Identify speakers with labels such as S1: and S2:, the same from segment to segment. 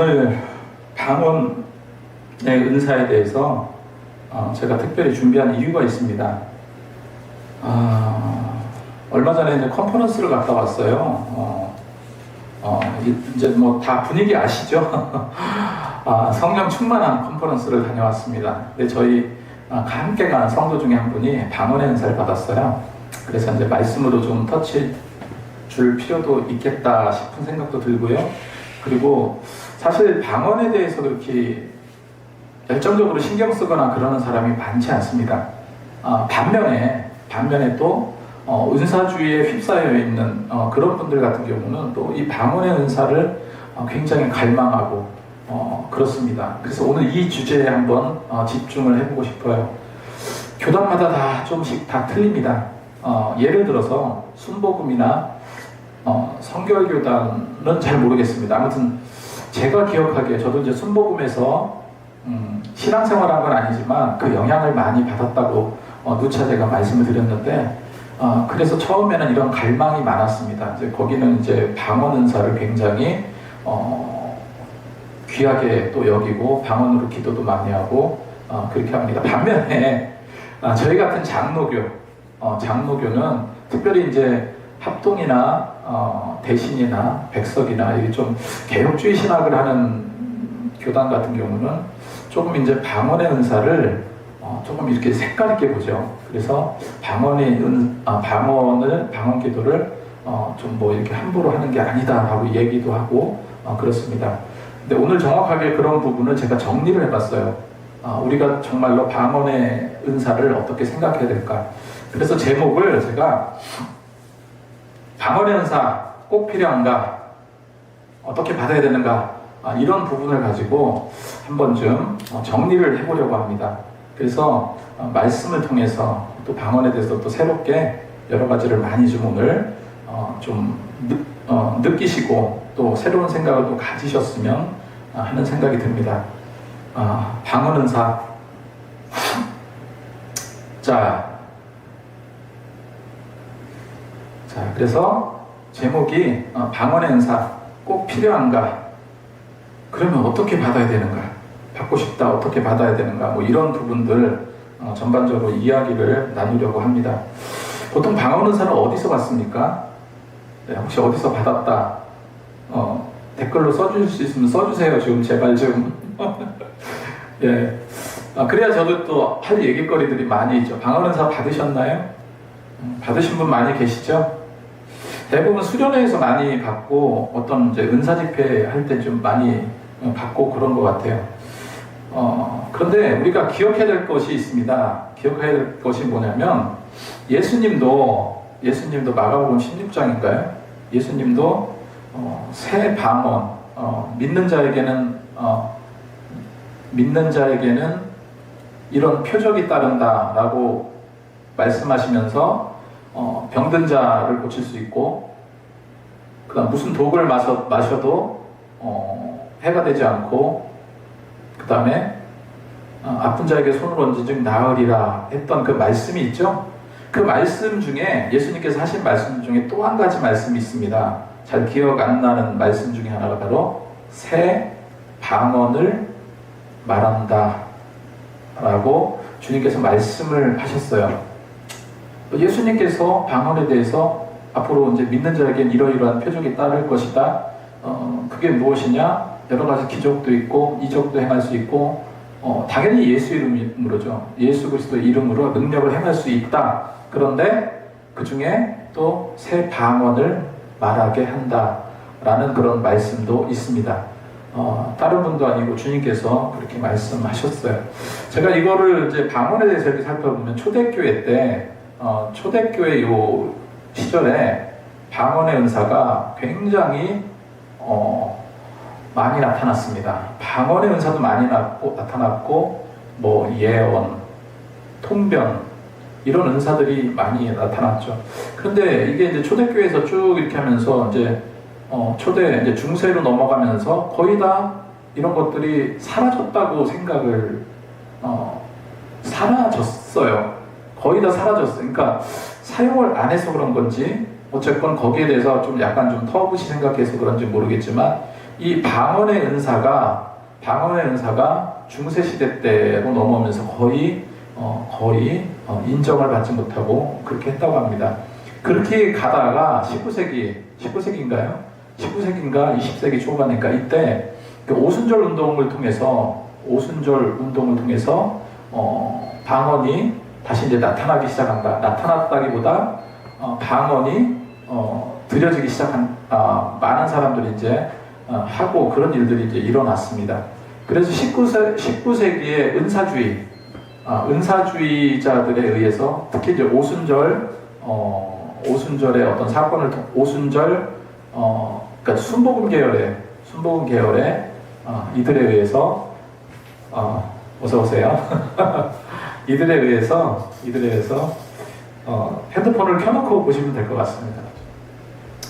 S1: 오늘 방언의 은사에 대해서 제가 특별히 준비한 이유가 있습니다. 얼마 전에 이제 컨퍼런스를 갔다 왔어요. 이제 뭐 다 분위기 아시죠? 성령 충만한 컨퍼런스를 다녀왔습니다. 근데 저희 함께 간 성도 중에 한 분이 방언의 은사를 받았어요. 그래서 이제 말씀으로 좀 터치 줄 필요도 있겠다 싶은 생각도 들고요. 그리고 사실 방언에 대해서 그렇게 열정적으로 신경 쓰거나 그러는 사람이 많지 않습니다. 반면에 또 은사주의에 휩싸여 있는 그런 분들 같은 경우는 또 이 방언의 은사를 굉장히 갈망하고 그렇습니다. 그래서 오늘 이 주제에 한번 집중을 해보고 싶어요. 교단마다 다 조금씩 다 틀립니다. 예를 들어서 순복음이나 성결교단은 잘 모르겠습니다. 아무튼 제가 기억하기에 저도 이제 순복음에서 신앙생활한 건 아니지만 그 영향을 많이 받았다고 누차 제가 말씀을 드렸는데 그래서 처음에는 이런 갈망이 많았습니다. 이제 거기는 이제 방언 은사를 굉장히 귀하게 또 여기고 방언으로 기도도 많이 하고 그렇게 합니다. 반면에 저희 같은 장로교는 특별히 이제 합동이나 대신이나 백석이나 이게 좀 개혁주의 신학을 하는 교단 같은 경우는 조금 이제 방언의 은사를 조금 이렇게 색깔 있게 보죠. 그래서 방언 기도를 좀 뭐 이렇게 함부로 하는 게 아니다 하고 얘기도 하고 그렇습니다. 근데 오늘 정확하게 그런 부분을 제가 정리를 해봤어요. 우리가 정말로 방언의 은사를 어떻게 생각해야 될까? 그래서 제목을 제가 방언의 은사 꼭 필요한가? 어떻게 받아야 되는가? 이런 부분을 가지고 한 번쯤 정리를 해보려고 합니다. 그래서 말씀을 통해서 또 방언에 대해서 또 새롭게 여러 가지를 많이 좀 오늘 좀 느끼시고 또 새로운 생각을 또 가지셨으면 하는 생각이 듭니다. 방언 은사. 자, 그래서 제목이 방언의 은사 꼭 필요한가? 그러면 어떻게 받아야 되는가? 받고 싶다, 어떻게 받아야 되는가? 뭐 이런 부분들 전반적으로 이야기를 나누려고 합니다. 보통 방언 은사는 어디서 받습니까? 네, 혹시 어디서 받았다? 댓글로 써주실 수 있으면 써주세요. 좀 제발 좀. 예. 그래야 저도 또 할 얘기거리들이 많이 있죠. 방언 은사 받으셨나요? 받으신 분 많이 계시죠? 대부분 수련회에서 많이 받고 어떤 이제 은사 집회 할 때 좀 많이 받고 그런 것 같아요. 그런데 우리가 기억해야 될 것이 있습니다. 기억해야 될 것이 뭐냐면 예수님도 마가복음 16장인가요? 예수님도 새 방언 믿는 자에게는 이런 표적이 따른다라고 말씀하시면서 병든 자를 고칠 수 있고 그다음 무슨 독을 마셔도 해가 되지 않고 그 다음에 아픈 자에게 손을 얹은 즉 나으리라 했던 그 말씀이 있죠. 그 말씀 중에 예수님께서 하신 말씀 중에 또 한 가지 말씀이 있습니다. 잘 기억 안 나는 말씀 중에 하나가 바로 새 방언을 말한다 라고 주님께서 말씀을 하셨어요. 예수님께서 방언에 대해서 앞으로 이제 믿는 자에게는 이러이러한 표적이 따를 것이다. 그게 무엇이냐? 여러 가지 기적도 있고 이적도 행할 수 있고 당연히 예수 이름으로죠. 예수 그리스도의 이름으로 능력을 행할 수 있다. 그런데 그 중에 또 새 방언을 말하게 한다라는 그런 말씀도 있습니다. 다른 분도 아니고 주님께서 그렇게 말씀하셨어요. 제가 이거를 이제 방언에 대해서 이렇게 살펴보면 초대교회 때 초대교회 요 시절에 방언의 은사가 굉장히 많이 나타났습니다. 방언의 은사도 많이 나타났고 뭐 예언, 통변 이런 은사들이 많이 나타났죠. 그런데 이게 이제 초대교회에서 쭉 이렇게 하면서 이제 이제 중세로 넘어가면서 거의 다 이런 것들이 사라졌다고 생각을 사라졌어요. 거의 다 사라졌어요. 그러니까 사용을 안 해서 그런 건지 어쨌건 거기에 대해서 좀 약간 좀 터부시 생각해서 그런지 모르겠지만 이 방언의 은사가 중세 시대 때로 넘어오면서 거의 인정을 받지 못하고 그렇게 했다고 합니다. 그렇게 가다가 19세기인가 20세기 초반인가 이때 그 오순절 운동을 통해서 방언이 다시 이제 나타나기 시작한다. 나타났다기보다 방언이 들여지기 시작한 많은 사람들이 이제 하고 그런 일들이 이제 일어났습니다. 그래서 19세기의 은사주의자들에 의해서 특히 이제 오순절의 어떤 사건을 그러니까 순복음 계열의 이들에 의해서 어서 오세요. 이들에 의해서 핸드폰을 켜놓고 보시면 될 것 같습니다.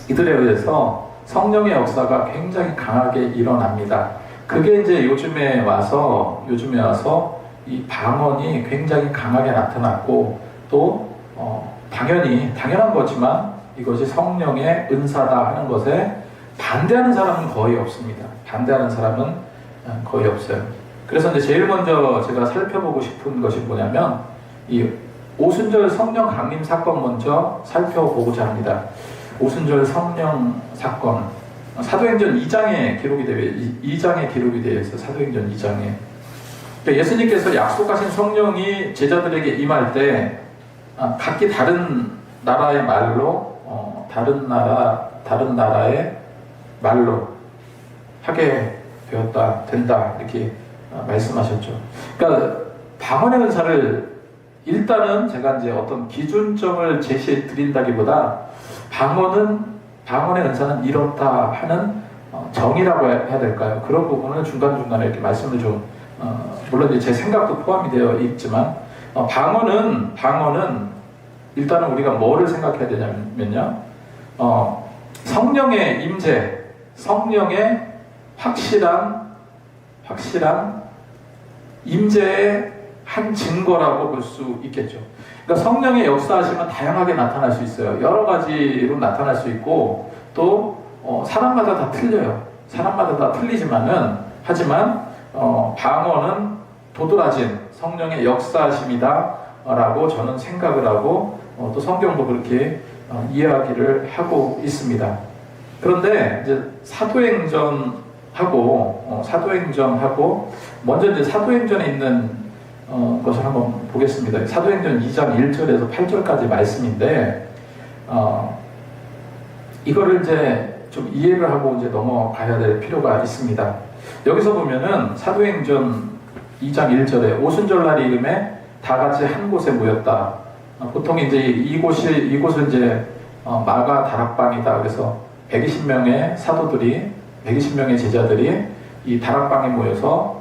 S1: 이들에 의해서 성령의 역사가 굉장히 강하게 일어납니다. 그게 이제 요즘에 와서 이 방언이 굉장히 강하게 나타났고 또 당연한 거지만 이것이 성령의 은사다 하는 것에 반대하는 사람은 거의 없습니다. 거의 없어요. 그래서 이제 제일 먼저 제가 살펴보고 싶은 것이 뭐냐면 이 오순절 성령 강림 사건 먼저 살펴보고자 합니다. 오순절 성령 사건 사도행전 2장에 기록이 되어 있어요. 사도행전 2장에 그러니까 예수님께서 약속하신 성령이 제자들에게 임할 때 각기 다른 나라의 말로 다른 나라의 말로 하게 된다 이렇게 말씀하셨죠. 그러니까 방언의 은사를 일단은 제가 이제 어떤 기준점을 제시해 드린다기보다 방언의 은사는 이렇다 하는 정의라고 해야 될까요? 그런 부분을 중간중간에 이렇게 말씀을 좀 물론 이제 제 생각도 포함이 되어 있지만 방언은 일단은 우리가 뭐를 생각해야 되냐면요. 성령의 임재, 성령의 확실한 임재의 한 증거라고 볼 수 있겠죠. 그러니까 성령의 역사하심은 다양하게 나타날 수 있어요. 여러 가지로 나타날 수 있고 또 사람마다 다 틀려요. 사람마다 다 하지만 방언은 도드라진 성령의 역사하심이다라고 저는 생각을 하고 또 성경도 그렇게 이야기를 하고 있습니다. 그런데 이제 사도행전하고 먼저 이제 사도행전에 있는 것을 한번 보겠습니다. 사도행전 2장 1절에서 8절까지 말씀인데 이거를 이제 좀 이해를 하고 이제 넘어가야 될 필요가 있습니다. 여기서 보면은 사도행전 2장 1절에 오순절날 이름에 다 같이 한 곳에 모였다. 보통 이제 이곳은 이제 마가 다락방이다. 그래서 120명의 제자들이 이 다락방에 모여서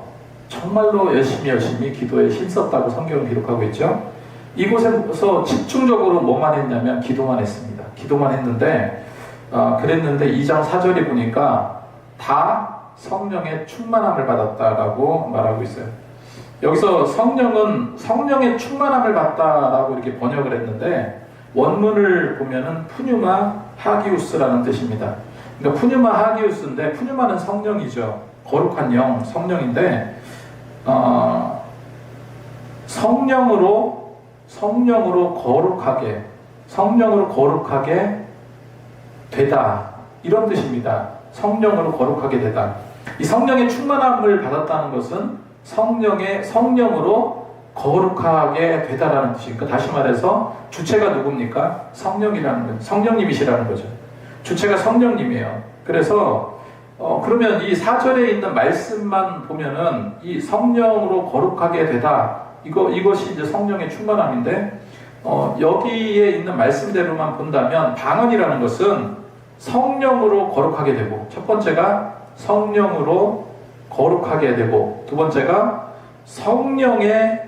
S1: 정말로 열심히 기도에 힘썼다고 성경은 기록하고 있죠. 이곳에서 집중적으로 뭐만 했냐면 기도만 했습니다. 기도만 했는데 그랬는데 2장 4절에 보니까 다 성령의 충만함을 받았다라고 말하고 있어요. 여기서 성령의 충만함을 받다라고 이렇게 번역을 했는데 원문을 보면은 푸뉴마 하기우스라는 뜻입니다. 그러니까 푸뉴마 하기우스인데 푸뉴마는 성령이죠. 거룩한 영, 성령인데 성령으로 거룩하게 되다 이런 뜻입니다. 성령으로 거룩하게 되다. 이 성령의 충만함을 받았다는 것은 성령으로 거룩하게 되다라는 뜻이니까 다시 말해서 주체가 누굽니까? 성령님이시라는 거죠. 주체가 성령님이에요. 그래서 그러면 이 4절에 있는 말씀만 보면은 이 성령으로 거룩하게 되다 이것이 이제 성령의 충만함인데 여기에 있는 말씀대로만 본다면 방언이라는 것은 성령으로 거룩하게 되고 첫 번째가 성령으로 거룩하게 되고 두 번째가 성령에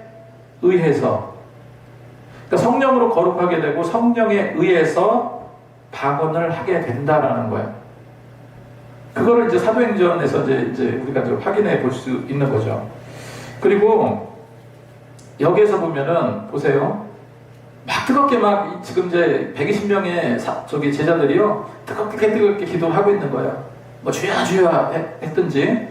S1: 의해서 그러니까 성령으로 거룩하게 되고 성령에 의해서 방언을 하게 된다라는 거예요. 그거를 이제 사도행전에서 이제 우리가 좀 확인해 볼 수 있는 거죠. 그리고 여기에서 보면은 보세요. 막 뜨겁게 지금 이제 120명의 제자들이요 뜨겁게 기도하고 있는 거예요. 뭐 주야 주야 했든지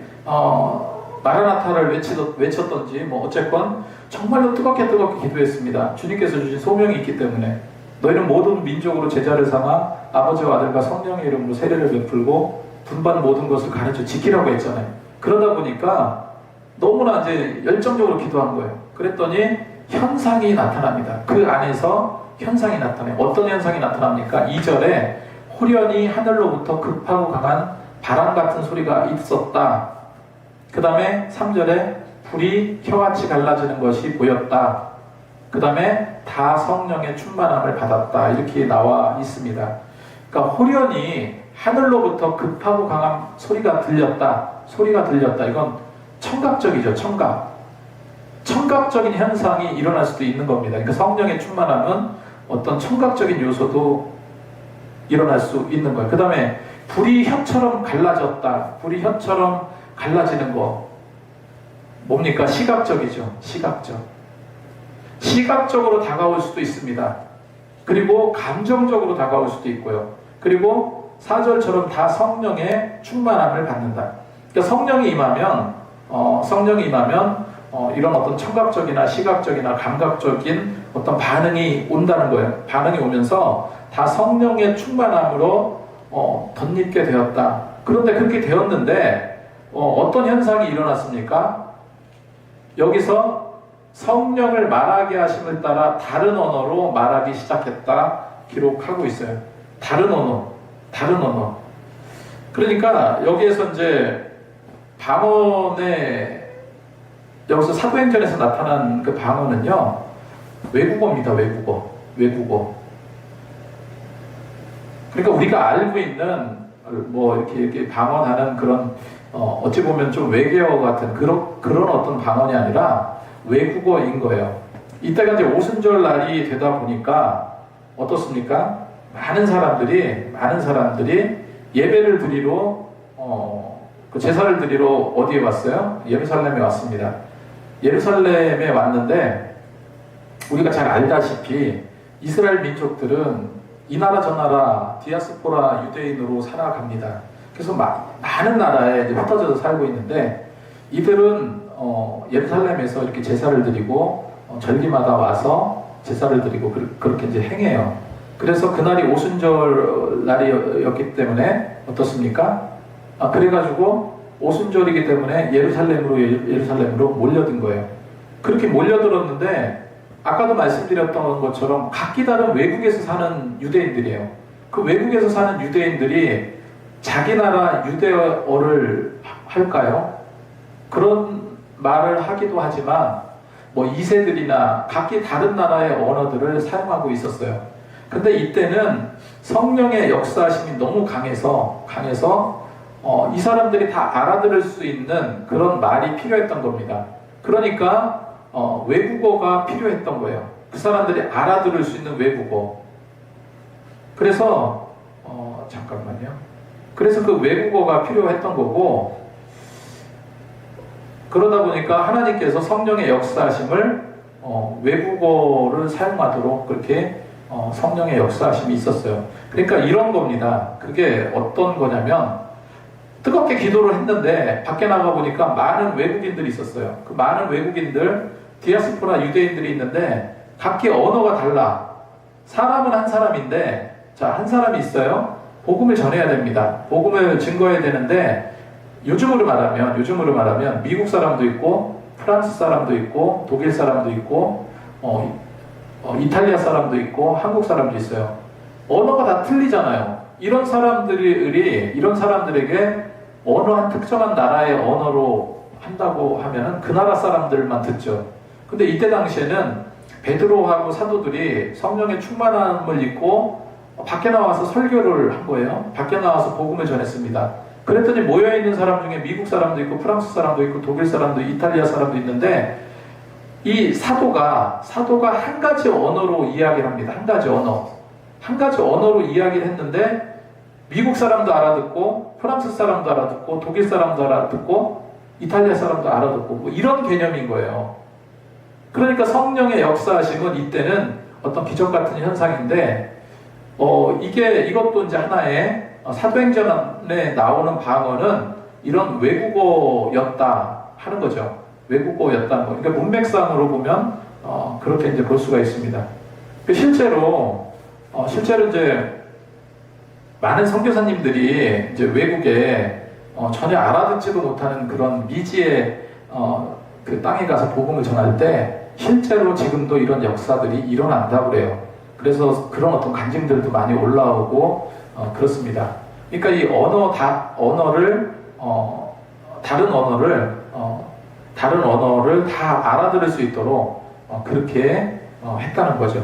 S1: 마라나타를 외쳤던지 뭐 어쨌건 정말로 뜨겁게 기도했습니다. 주님께서 주신 소명이 있기 때문에 너희는 모든 민족으로 제자를 삼아 아버지와 아들과 성령의 이름으로 세례를 베풀고 분반 모든 것을 가르쳐 지키라고 했잖아요. 그러다 보니까 너무나 이제 열정적으로 기도한 거예요. 그랬더니 현상이 나타납니다. 그 안에서 현상이 나타나요. 어떤 현상이 나타납니까? 2절에 호련히 하늘로부터 급하고 강한 바람 같은 소리가 있었다. 그 다음에 3절에 불이 혀같이 갈라지는 것이 보였다. 그 다음에 다 성령의 충만함을 받았다. 이렇게 나와 있습니다. 그러니까 호련히 하늘로부터 급하고 강한 소리가 들렸다. 이건 청각적이죠. 청각적인 현상이 일어날 수도 있는 겁니다. 그러니까 성령의 충만함은 어떤 청각적인 요소도 일어날 수 있는 거예요. 그 다음에 불이 혀처럼 갈라졌다. 불이 혀처럼 갈라지는 거 뭡니까? 시각적이죠. 시각적으로 다가올 수도 있습니다. 그리고 감정적으로 다가올 수도 있고요. 그리고 4절처럼 다 성령의 충만함을 받는다. 그러니까 성령이 임하면 이런 어떤 청각적이나 시각적이나 감각적인 어떤 반응이 온다는 거예요. 반응이 오면서 다 성령의 충만함으로 덧입게 되었다. 그런데 그렇게 되었는데 어떤 현상이 일어났습니까? 여기서 성령을 말하게 하심을 따라 다른 언어로 말하기 시작했다 기록하고 있어요. 다른 언어. 그러니까 여기에서 이제 방언의 여기서 사도행전에서 나타난 그 방언은요, 외국어입니다. 외국어. 그러니까 우리가 알고 있는 뭐 이렇게 방언하는 그런 어찌 보면 좀 외계어 같은 그런 어떤 방언이 아니라 외국어인 거예요. 이때가 이제 오순절 날이 되다 보니까 어떻습니까? 많은 사람들이 예배를 드리러 그 제사를 드리러 어디에 왔어요? 예루살렘에 왔습니다. 예루살렘에 왔는데 우리가 잘 알다시피 이스라엘 민족들은 이 나라 저 나라 디아스포라 유대인으로 살아갑니다. 그래서 많은 나라에 이제 흩어져서 살고 있는데 이들은 예루살렘에서 이렇게 제사를 드리고 절기마다 와서 제사를 드리고 그렇게 이제 행해요. 그래서 그날이 오순절 날이었기 때문에 어떻습니까? 그래가지고 오순절이기 때문에 예루살렘으로 몰려든 거예요. 그렇게 몰려들었는데 아까도 말씀드렸던 것처럼 각기 다른 외국에서 사는 유대인들이에요. 그 외국에서 사는 유대인들이 자기 나라 유대어를 할까요? 그런 말을 하기도 하지만 뭐 이세들이나 각기 다른 나라의 언어들을 사용하고 있었어요. 근데 이때는 성령의 역사심이 너무 강해서 이 사람들이 다 알아들을 수 있는 그런 말이 필요했던 겁니다. 그러니까 외국어가 필요했던 거예요. 그 사람들이 알아들을 수 있는 외국어. 그래서 잠깐만요. 그래서 그 외국어가 필요했던 거고, 그러다 보니까 하나님께서 성령의 역사하심을 외국어를 사용하도록 그렇게 성령의 역사하심이 있었어요. 그러니까 이런 겁니다. 그게 어떤 거냐면 뜨겁게 기도를 했는데 밖에 나가 보니까 많은 외국인들이 있었어요. 그 많은 외국인들, 디아스포라 유대인들이 있는데 각기 언어가 달라. 사람은 한 사람인데, 한 사람이 있어요. 복음을 전해야 됩니다. 복음을 증거해야 되는데 요즘으로 말하면 미국 사람도 있고 프랑스 사람도 있고 독일 사람도 있고 이탈리아 사람도 있고 한국 사람도 있어요. 언어가 다 틀리잖아요. 이런 사람들에게 어느 한 특정한 나라의 언어로 한다고 하면은 그 나라 사람들만 듣죠. 근데 이때 당시에는 베드로하고 사도들이 성령의 충만함을 입고 밖에 나와서 설교를 한 거예요. 밖에 나와서 복음을 전했습니다. 그랬더니 모여있는 사람 중에 미국 사람도 있고 프랑스 사람도 있고 독일 사람도 이탈리아 사람도 있는데 이 사도가 한 가지 언어로 이야기를 합니다. 한 가지 언어로 이야기를 했는데 미국 사람도 알아듣고 프랑스 사람도 알아듣고 독일 사람도 알아듣고 이탈리아 사람도 알아듣고 뭐 이런 개념인 거예요. 그러니까 성령의 역사하심은 이때는 어떤 기적 같은 현상인데 이것도 이제 하나의 사도행전에 나오는 방언은 이런 외국어였다 하는 거죠. 외국어였다는 거. 그러니까 문맥상으로 보면 그렇게 이제 볼 수가 있습니다. 실제로 이제 많은 선교사님들이 이제 외국에 전혀 알아듣지도 못하는 그런 미지의 그 땅에 가서 복음을 전할 때 실제로 지금도 이런 역사들이 일어난다고 그래요. 그래서 그런 어떤 간증들도 많이 올라오고 그렇습니다. 그러니까 이 다른 언어를 다 알아들을 수 있도록 그렇게 했다는 거죠.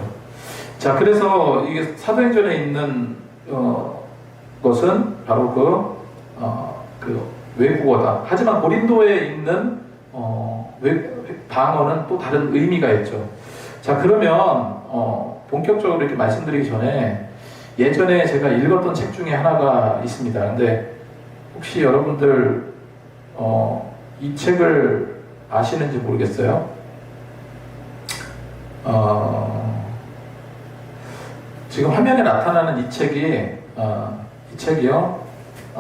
S1: 자, 그래서 이게 사도행전에 있는 것은 바로 그 외국어다. 하지만 고린도에 있는 방언은 또 다른 의미가 있죠. 자, 그러면 본격적으로 이렇게 말씀드리기 전에 예전에 제가 읽었던 책 중에 하나가 있습니다. 근데 혹시 여러분들 이 책을 아시는지 모르겠어요. 지금 화면에 나타나는 이 책이요.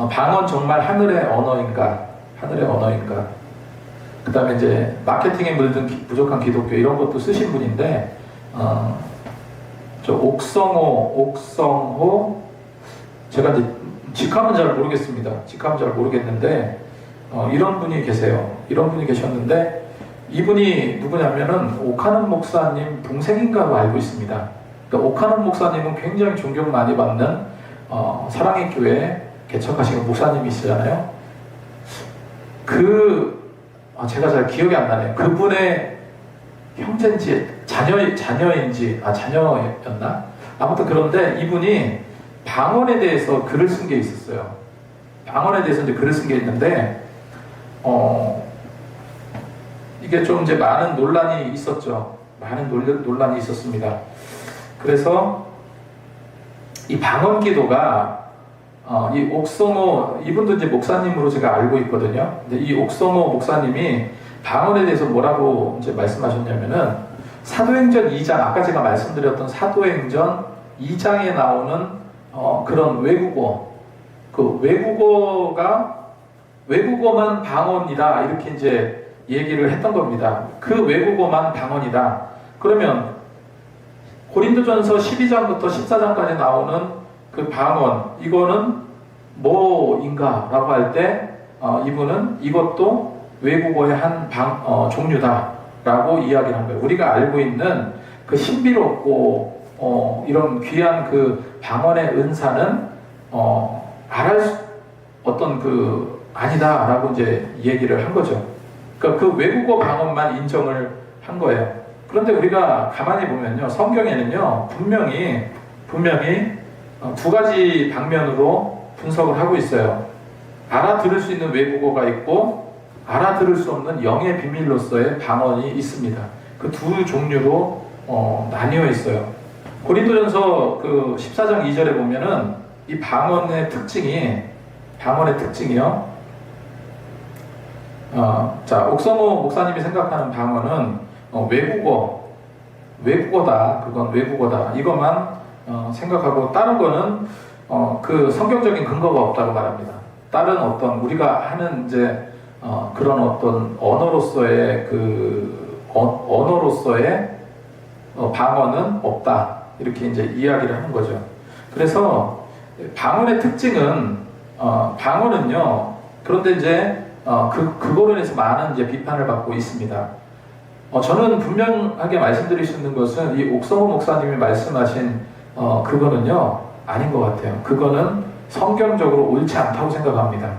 S1: 방언 정말 하늘의 언어인가? 하늘의 언어인가? 그 다음에 이제 마케팅에 물든 부족한 기독교 이런 것도 쓰신 분인데 저 옥성호 제가 이제 직함은 잘 모르겠습니다. 직함은 잘 모르겠는데 이런 분이 계세요. 이런 분이 계셨는데 이분이 누구냐면은 오카는 목사님 동생인가로 알고 있습니다. 그러니까 오카는 목사님은 굉장히 존경 많이 받는 사랑의 교회 개척하신 목사님이시잖아요. 제가 잘 기억이 안 나네요. 그분의 형제인지 자녀였나? 아무튼 그런데 이분이 방언에 대해서 글을 쓴 게 있었어요. 방언에 대해서 이제 글을 쓴 게 있는데 이게 좀 이제 많은 논란이 있었죠. 많은 논란이 있었습니다. 그래서 이 방언 기도가 이 옥성호 이분도 이제 목사님으로 제가 알고 있거든요. 근데 이 옥성호 목사님이 방언에 대해서 뭐라고 이제 말씀하셨냐면은 사도행전 2장 아까 제가 말씀드렸던 사도행전 2장에 나오는 그런 외국어 그 외국어만 방언이다 이렇게 이제 얘기를 했던 겁니다. 그 외국어만 방언이다. 그러면 고린도전서 12장부터 14장까지 나오는 그 방언 이거는 뭐인가 라고 할 때 이분은 이것도 외국어의 한 종류다 라고 이야기를 한 거예요. 우리가 알고 있는 그 신비롭고 이런 귀한 그 방언의 은사는 어떤 아니다 라고 이제 얘기를 한 거죠. 그러니까 그 외국어 방언만 인정을 한 거예요. 그런데 우리가 가만히 보면요, 성경에는요 분명히 두 가지 방면으로 분석을 하고 있어요. 알아들을 수 있는 외국어가 있고 알아들을 수 없는 영의 비밀로서의 방언이 있습니다. 그 두 종류로 나뉘어 있어요. 고린도전서 그 14장 2절에 보면은 이 방언의 특징이요. 자, 옥성호 목사님이 생각하는 방언은 외국어다. 그건 외국어다. 이것만 생각하고 다른 거는 그 성경적인 근거가 없다고 말합니다. 다른 어떤 우리가 하는 이제 그런 어떤 언어로서의 방언은 없다. 이렇게 이제 이야기를 하는 거죠. 그래서 방언의 특징은 방언은요. 그런데 이제 그거로 인해서 많은 이제 비판을 받고 있습니다. 저는 분명하게 말씀드릴 수 있는 것은 이 옥성호 목사님이 말씀하신 그거는요 아닌 것 같아요. 그거는 성경적으로 옳지 않다고 생각합니다.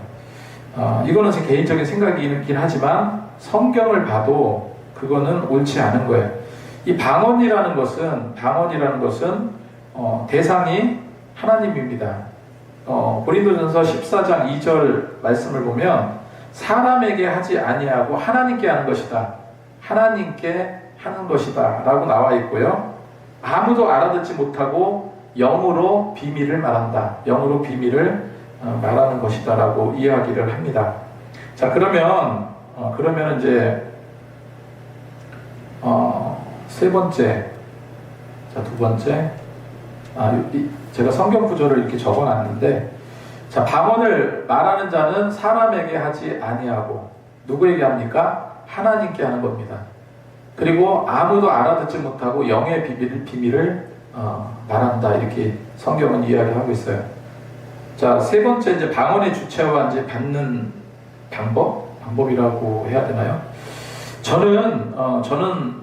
S1: 이거는 제 개인적인 생각이긴 하지만 성경을 봐도 그거는 옳지 않은 거예요. 이 방언이라는 것은 대상이 하나님입니다. 고린도전서 14장 2절 말씀을 보면 사람에게 하지 아니하고 하나님께 하는 것이다. 하나님께 하는 것이다 라고 나와 있고요. 아무도 알아듣지 못하고 영으로 비밀을 말한다. 영으로 비밀을 말하는 것이다 라고 이야기를 합니다. 자, 그러면 이제 세 번째, 자, 두 번째, 제가 성경 구절을 이렇게 적어놨는데 자, 방언을 말하는 자는 사람에게 하지 아니하고 누구에게 합니까? 하나님께 하는 겁니다. 그리고 아무도 알아듣지 못하고 영의 비밀을 말한다, 이렇게 성경은 이야기하고 있어요. 자, 세 번째, 이제 방언의 주체와 이제 받는 방법이라고 해야 되나요? 저는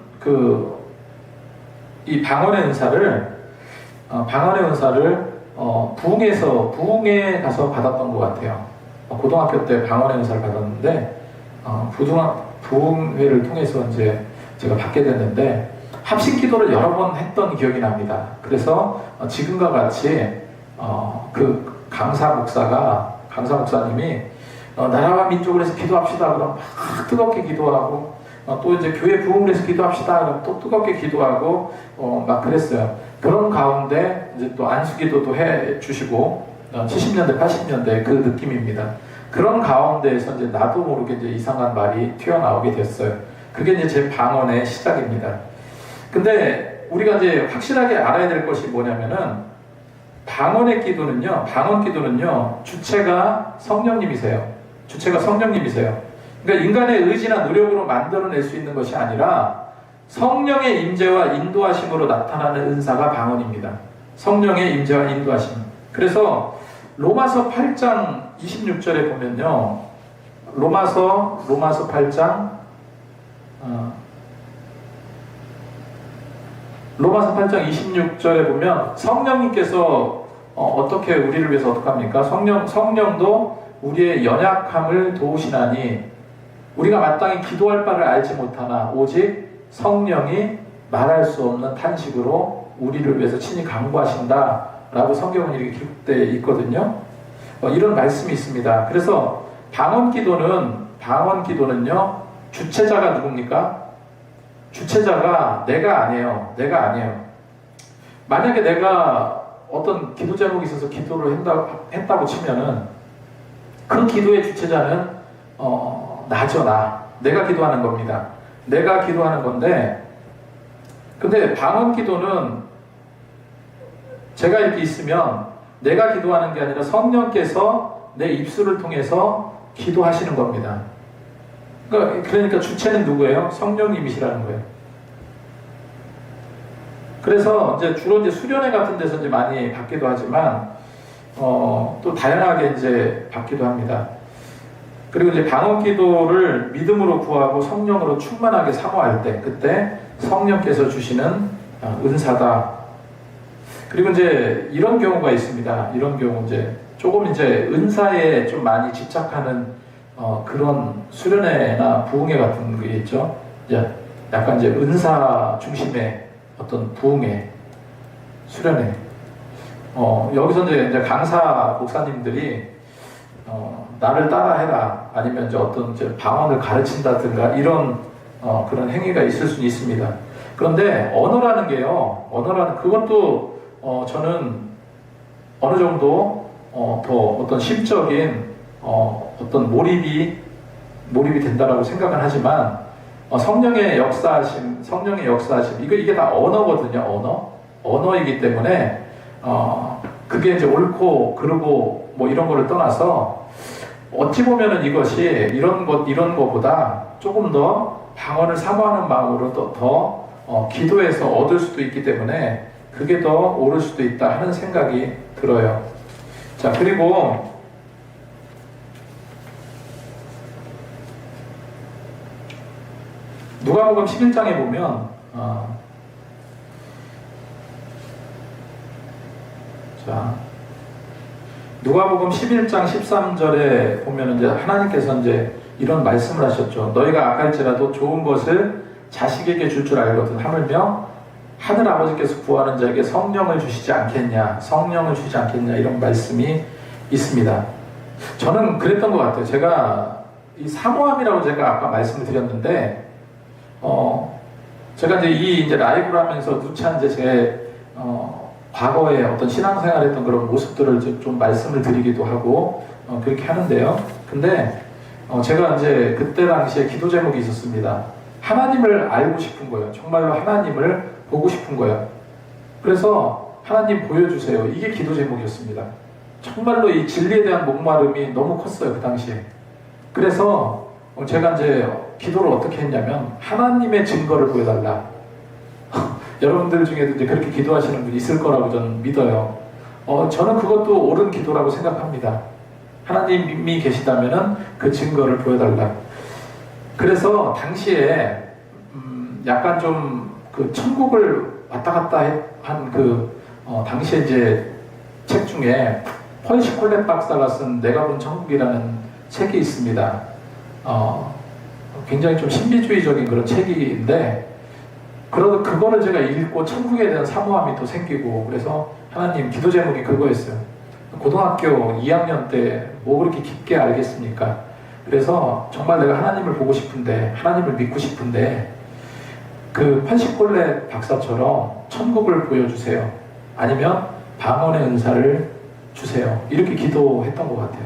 S1: 이 방언의 은사를 부흥에 가서 받았던 것 같아요. 고등학교 때 방언의 은사를 받았는데, 부흥회를 통해서 이제 제가 받게 됐는데, 합식 기도를 여러 번 했던 기억이 납니다. 그래서 지금과 같이 그 강사 목사님이 나라와 민족을 해서 기도합시다 그럼 막 뜨겁게 기도하고, 또 이제 교회 부흥을 해서 기도합시다 그럼 또 뜨겁게 기도하고 막 그랬어요. 그런 가운데 이제 또 안수기도도 해 주시고 70년대 80년대 그 느낌입니다. 그런 가운데에서 이제 나도 모르게 이제 이상한 말이 튀어나오게 됐어요. 그게 이제 제 방언의 시작입니다. 근데 우리가 이제 확실하게 알아야 될 것이 뭐냐면은, 방언 기도는요 주체가 성령님이세요. 그러니까 인간의 의지나 노력으로 만들어낼 수 있는 것이 아니라 성령의 임재와 인도하심으로 나타나는 은사가 방언입니다. 성령의 임재와 인도하심. 그래서 로마서 8장 26절에 보면요, 로마서 8장 26절에 보면 성령님께서 어떻게 우리를 위해서 어떻게 합니까? 성령도 우리의 연약함을 도우시나니 우리가 마땅히 기도할 바를 알지 못하나 오직 성령이 말할 수 없는 탄식으로 우리를 위해서 친히 간구하신다 라고 성경은 이렇게 기록되어 있거든요. 이런 말씀이 있습니다. 그래서 방언 기도는요 주체자가 누굽니까? 주체자가 내가 아니에요. 만약에 내가 어떤 기도 제목이 있어서 기도를 했다고 치면은 그 기도의 주체자는 나죠. 내가 기도하는 겁니다. 내가 기도하는 건데, 근데 방언 기도는 제가 이렇게 있으면 내가 기도하는 게 아니라 성령께서 내 입술을 통해서 기도하시는 겁니다. 그러니까 주체는 누구예요? 성령님이시라는 거예요. 그래서 이제 주로 이제 수련회 같은 데서 이제 많이 받기도 하지만 또 다양하게 이제 받기도 합니다. 그리고 이제 방언 기도를 믿음으로 구하고 성령으로 충만하게 사모할 때, 그때 성령께서 주시는 은사다. 그리고 이제 이런 경우가 있습니다. 이런 경우 이제 조금 이제 은사에 좀 많이 집착하는 그런 수련회나 부흥회 같은 게 있죠. 이제 약간 이제 은사 중심의 어떤 부흥회, 수련회. 여기서 이제 강사 목사님들이 나를 따라해라, 아니면 이제 어떤 이제 방언을 가르친다든가 이런 그런 행위가 있을 수는 있습니다. 그런데 언어라는 그것도 저는 어느 정도 더 어떤 심적인 어떤 몰입이 된다라고 생각은 하지만 성령의 역사하심 이게 다 언어거든요. 언어이기 때문에 그게 이제 옳고 그르고 뭐 이런 거를 떠나서 어찌 보면은 이것이 이런 거보다 조금 더 방언을 사모하는 마음으로 더 기도해서 얻을 수도 있기 때문에 그게 더 옳을 수도 있다 하는 생각이 들어요. 자, 그리고 누가복음 11장에 보면 누가복음 11장 13절에 보면 이제 하나님께서 이제 이런 말씀을 하셨죠. 너희가 악할지라도 좋은 것을 자식에게 줄 줄 알거든 하물며 하늘 아버지께서 구하는 자에게 성령을 주시지 않겠냐, 이런 말씀이 있습니다. 저는 그랬던 것 같아요. 제가 이 사모함이라고 제가 아까 말씀을 드렸는데, 제가 이제 라이브를 하면서 누차 이제 제 과거에 어떤 신앙생활했던 그런 모습들을 좀 말씀을 드리기도 하고 그렇게 하는데요. 근데 제가 이제 그때 당시에 기도 제목이 있었습니다. 하나님을 알고 싶은 거예요. 정말로 하나님을 보고 싶은 거예요. 그래서 하나님 보여주세요. 이게 기도 제목이었습니다. 정말로 이 진리에 대한 목마름이 너무 컸어요, 그 당시에. 그래서 제가 이제 기도를 어떻게 했냐면, 하나님의 증거를 보여달라. 여러분들 중에도 이제 그렇게 기도하시는 분이 있을 거라고 저는 믿어요. 저는 그것도 옳은 기도라고 생각합니다. 하나님이 계시다면은 그 증거를 보여달라. 그래서 당시에 약간 좀 그 천국을 왔다 갔다 한 당시에 이제 책 중에 펄시 콜렛 박사가 쓴 내가 본 천국이라는 책이 있습니다. 굉장히 좀 신비주의적인 그런 책인데, 그거를 제가 읽고 천국에 대한 사모함이 또 생기고, 그래서 하나님, 기도 제목이 그거였어요. 고등학교 2학년 때 뭐 그렇게 깊게 알겠습니까? 그래서 정말 내가 하나님을 보고 싶은데, 하나님을 믿고 싶은데, 그 펄시콜렛 박사처럼 천국을 보여주세요. 아니면 방언의 은사를 주세요. 이렇게 기도했던 것 같아요.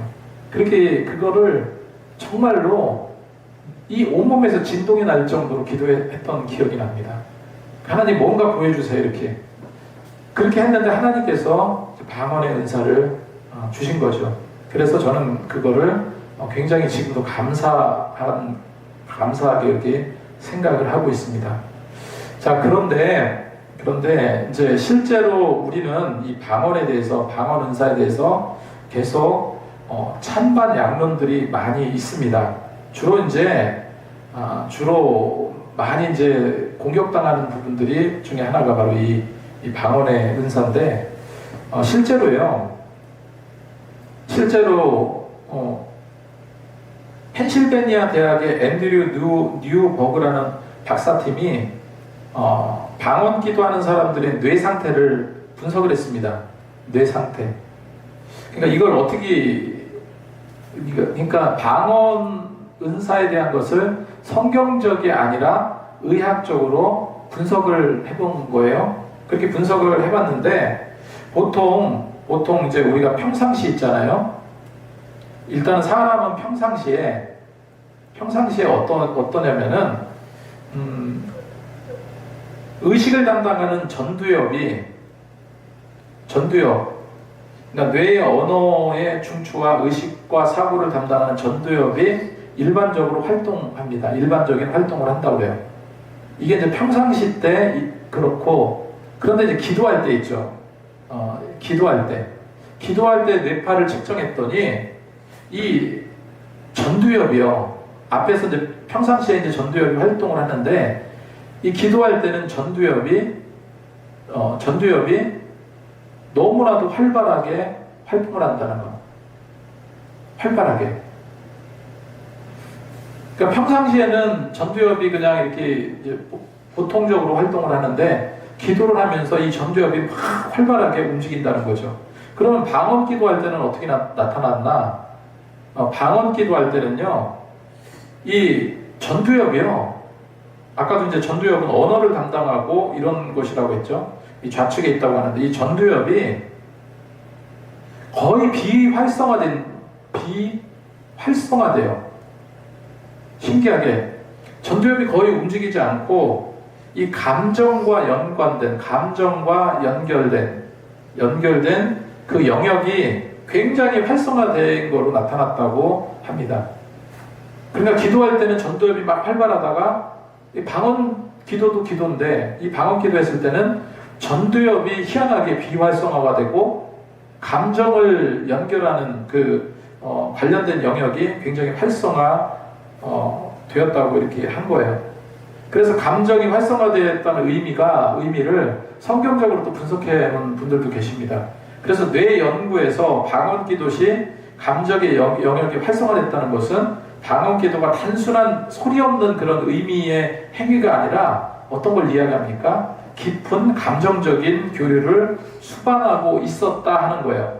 S1: 그렇게 그거를 정말로 이 온몸에서 진동이 날 정도로 기도했던 기억이 납니다. 하나님 뭔가 보여주세요. 이렇게 그렇게 했는데 하나님께서 방언의 은사를 주신 거죠. 그래서 저는 그거를 굉장히 지금도 감사하게 이렇게 생각을 하고 있습니다. 자, 그런데 이제 실제로 우리는 이 방언에 대해서, 방언 은사에 대해서 계속 찬반 양론들이 많이 있습니다. 주로 많이 이제 공격당하는 부분들이 중에 하나가 바로 이 방언의 은사인데, 실제로 펜실베니아 대학의 앤드류 뉴버그라는 박사팀이 방언 기도하는 사람들의 뇌 상태를 분석을 했습니다. 뇌 상태. 그러니까 이걸 그러니까 방언 은사에 대한 것을 성경적이 아니라 의학적으로 분석을 해본 거예요. 그렇게 분석을 해봤는데, 보통 이제 우리가 평상시 있잖아요. 일단 사람은 평상시에 어떠냐면은, 의식을 담당하는 전두엽, 그러니까 뇌의 언어의 중추와 의식과 사고를 담당하는 전두엽이 일반적으로 활동합니다. 일반적인 활동을 한다고 해요. 이게 이제 평상시 때 그렇고, 그런데 이제 기도할 때 있죠. 기도할 때 뇌파를 측정했더니 이 전두엽이요. 앞에서 이제 평상시에 이제 전두엽이 활동을 하는데, 이 기도할 때는 전두엽이 너무나도 활발하게 활동을 한다는 거. 활발하게. 그러니까 평상시에는 전두엽이 그냥 이렇게 이제 보통적으로 활동을 하는데, 기도를 하면서 이 전두엽이 막 활발하게 움직인다는 거죠. 그러면 방언 기도할 때는 어떻게 나타났나? 방언 기도할 때는요, 이 전두엽이요. 아까도 이제 전두엽은 언어를 담당하고 이런 것이라고 했죠. 이 좌측에 있다고 하는데, 이 전두엽이 거의 비활성화돼요. 신기하게 전두엽이 거의 움직이지 않고, 이 감정과 연결된 그 영역이 굉장히 활성화된 거로 나타났다고 합니다. 그러니까 기도할 때는 전두엽이 막 활발하다가, 이 방언 기도도 기도인데, 이 방언 기도했을 때는 전두엽이 희한하게 비활성화가 되고, 감정을 연결하는 관련된 영역이 굉장히 활성화 되었다고 이렇게 한 거예요. 그래서 감정이 활성화되었다는 의미를 성경적으로 또 분석해 놓은 분들도 계십니다. 그래서 뇌 연구에서 방언 기도 시 감정의 영역이 활성화됐다는 것은 방언 기도가 단순한 소리 없는 그런 의미의 행위가 아니라 어떤 걸 이야기합니까? 깊은 감정적인 교류를 수반하고 있었다 하는 거예요.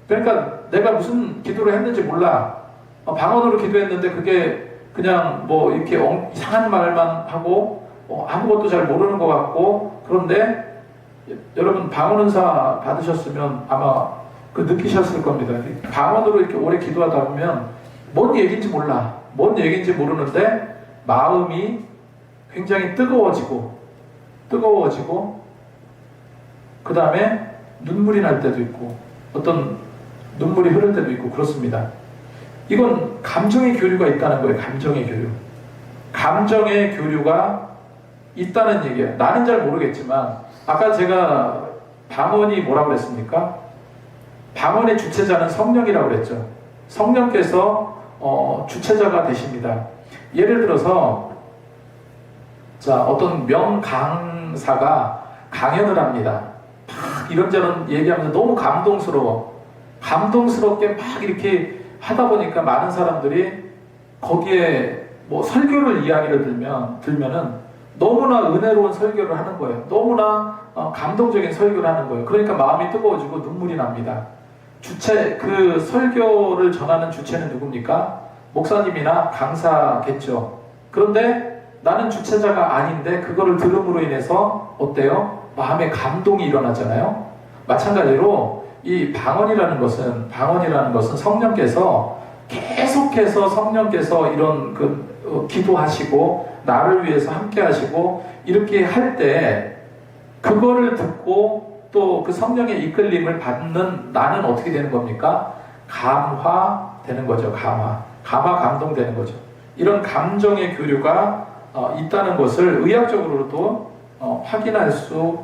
S1: 그러니까 내가 무슨 기도를 했는지 몰라. 방언으로 기도했는데 그게 그냥 뭐 이렇게 이상한 말만 하고 아무것도 잘 모르는 것 같고, 그런데 여러분 방언 은사 받으셨으면 아마 느끼셨을 겁니다. 방언으로 이렇게 오래 기도하다 보면 뭔 얘기인지 몰라. 뭔 얘기인지 모르는데 마음이 굉장히 뜨거워지고 그 다음에 눈물이 날 때도 있고, 어떤 눈물이 흐를 때도 있고 그렇습니다. 이건 감정의 교류가 있다는 거예요. 감정의 교류. 감정의 교류가 있다는 얘기예요. 나는 잘 모르겠지만 아까 제가 방언이 뭐라고 그랬습니까? 방언의 주체자는 성령이라고 그랬죠. 성령께서 주체자가 되십니다. 예를 들어서 자, 어떤 명강사가 강연을 합니다. 막 이런저런 얘기하면서 너무 감동스럽게 막 이렇게 하다 보니까 많은 사람들이 거기에 뭐 설교를 이야기를 들면은 너무나 은혜로운 설교를 하는 거예요. 너무나 감동적인 설교를 하는 거예요. 그러니까 마음이 뜨거워지고 눈물이 납니다. 그 설교를 전하는 주체는 누굽니까? 목사님이나 강사겠죠. 그런데 나는 주체자가 아닌데 그거를 들음으로 인해서 어때요? 마음에 감동이 일어나잖아요. 마찬가지로 이 방언이라는 것은 성령께서 계속해서 성령께서 이런 기도하시고 나를 위해서 함께 하시고 이렇게 할 때 그거를 듣고 또 그 성령의 이끌림을 받는 나는 어떻게 되는 겁니까? 감화되는 거죠. 감동되는 거죠. 이런 감정의 교류가 있다는 것을 의학적으로도 확인할 수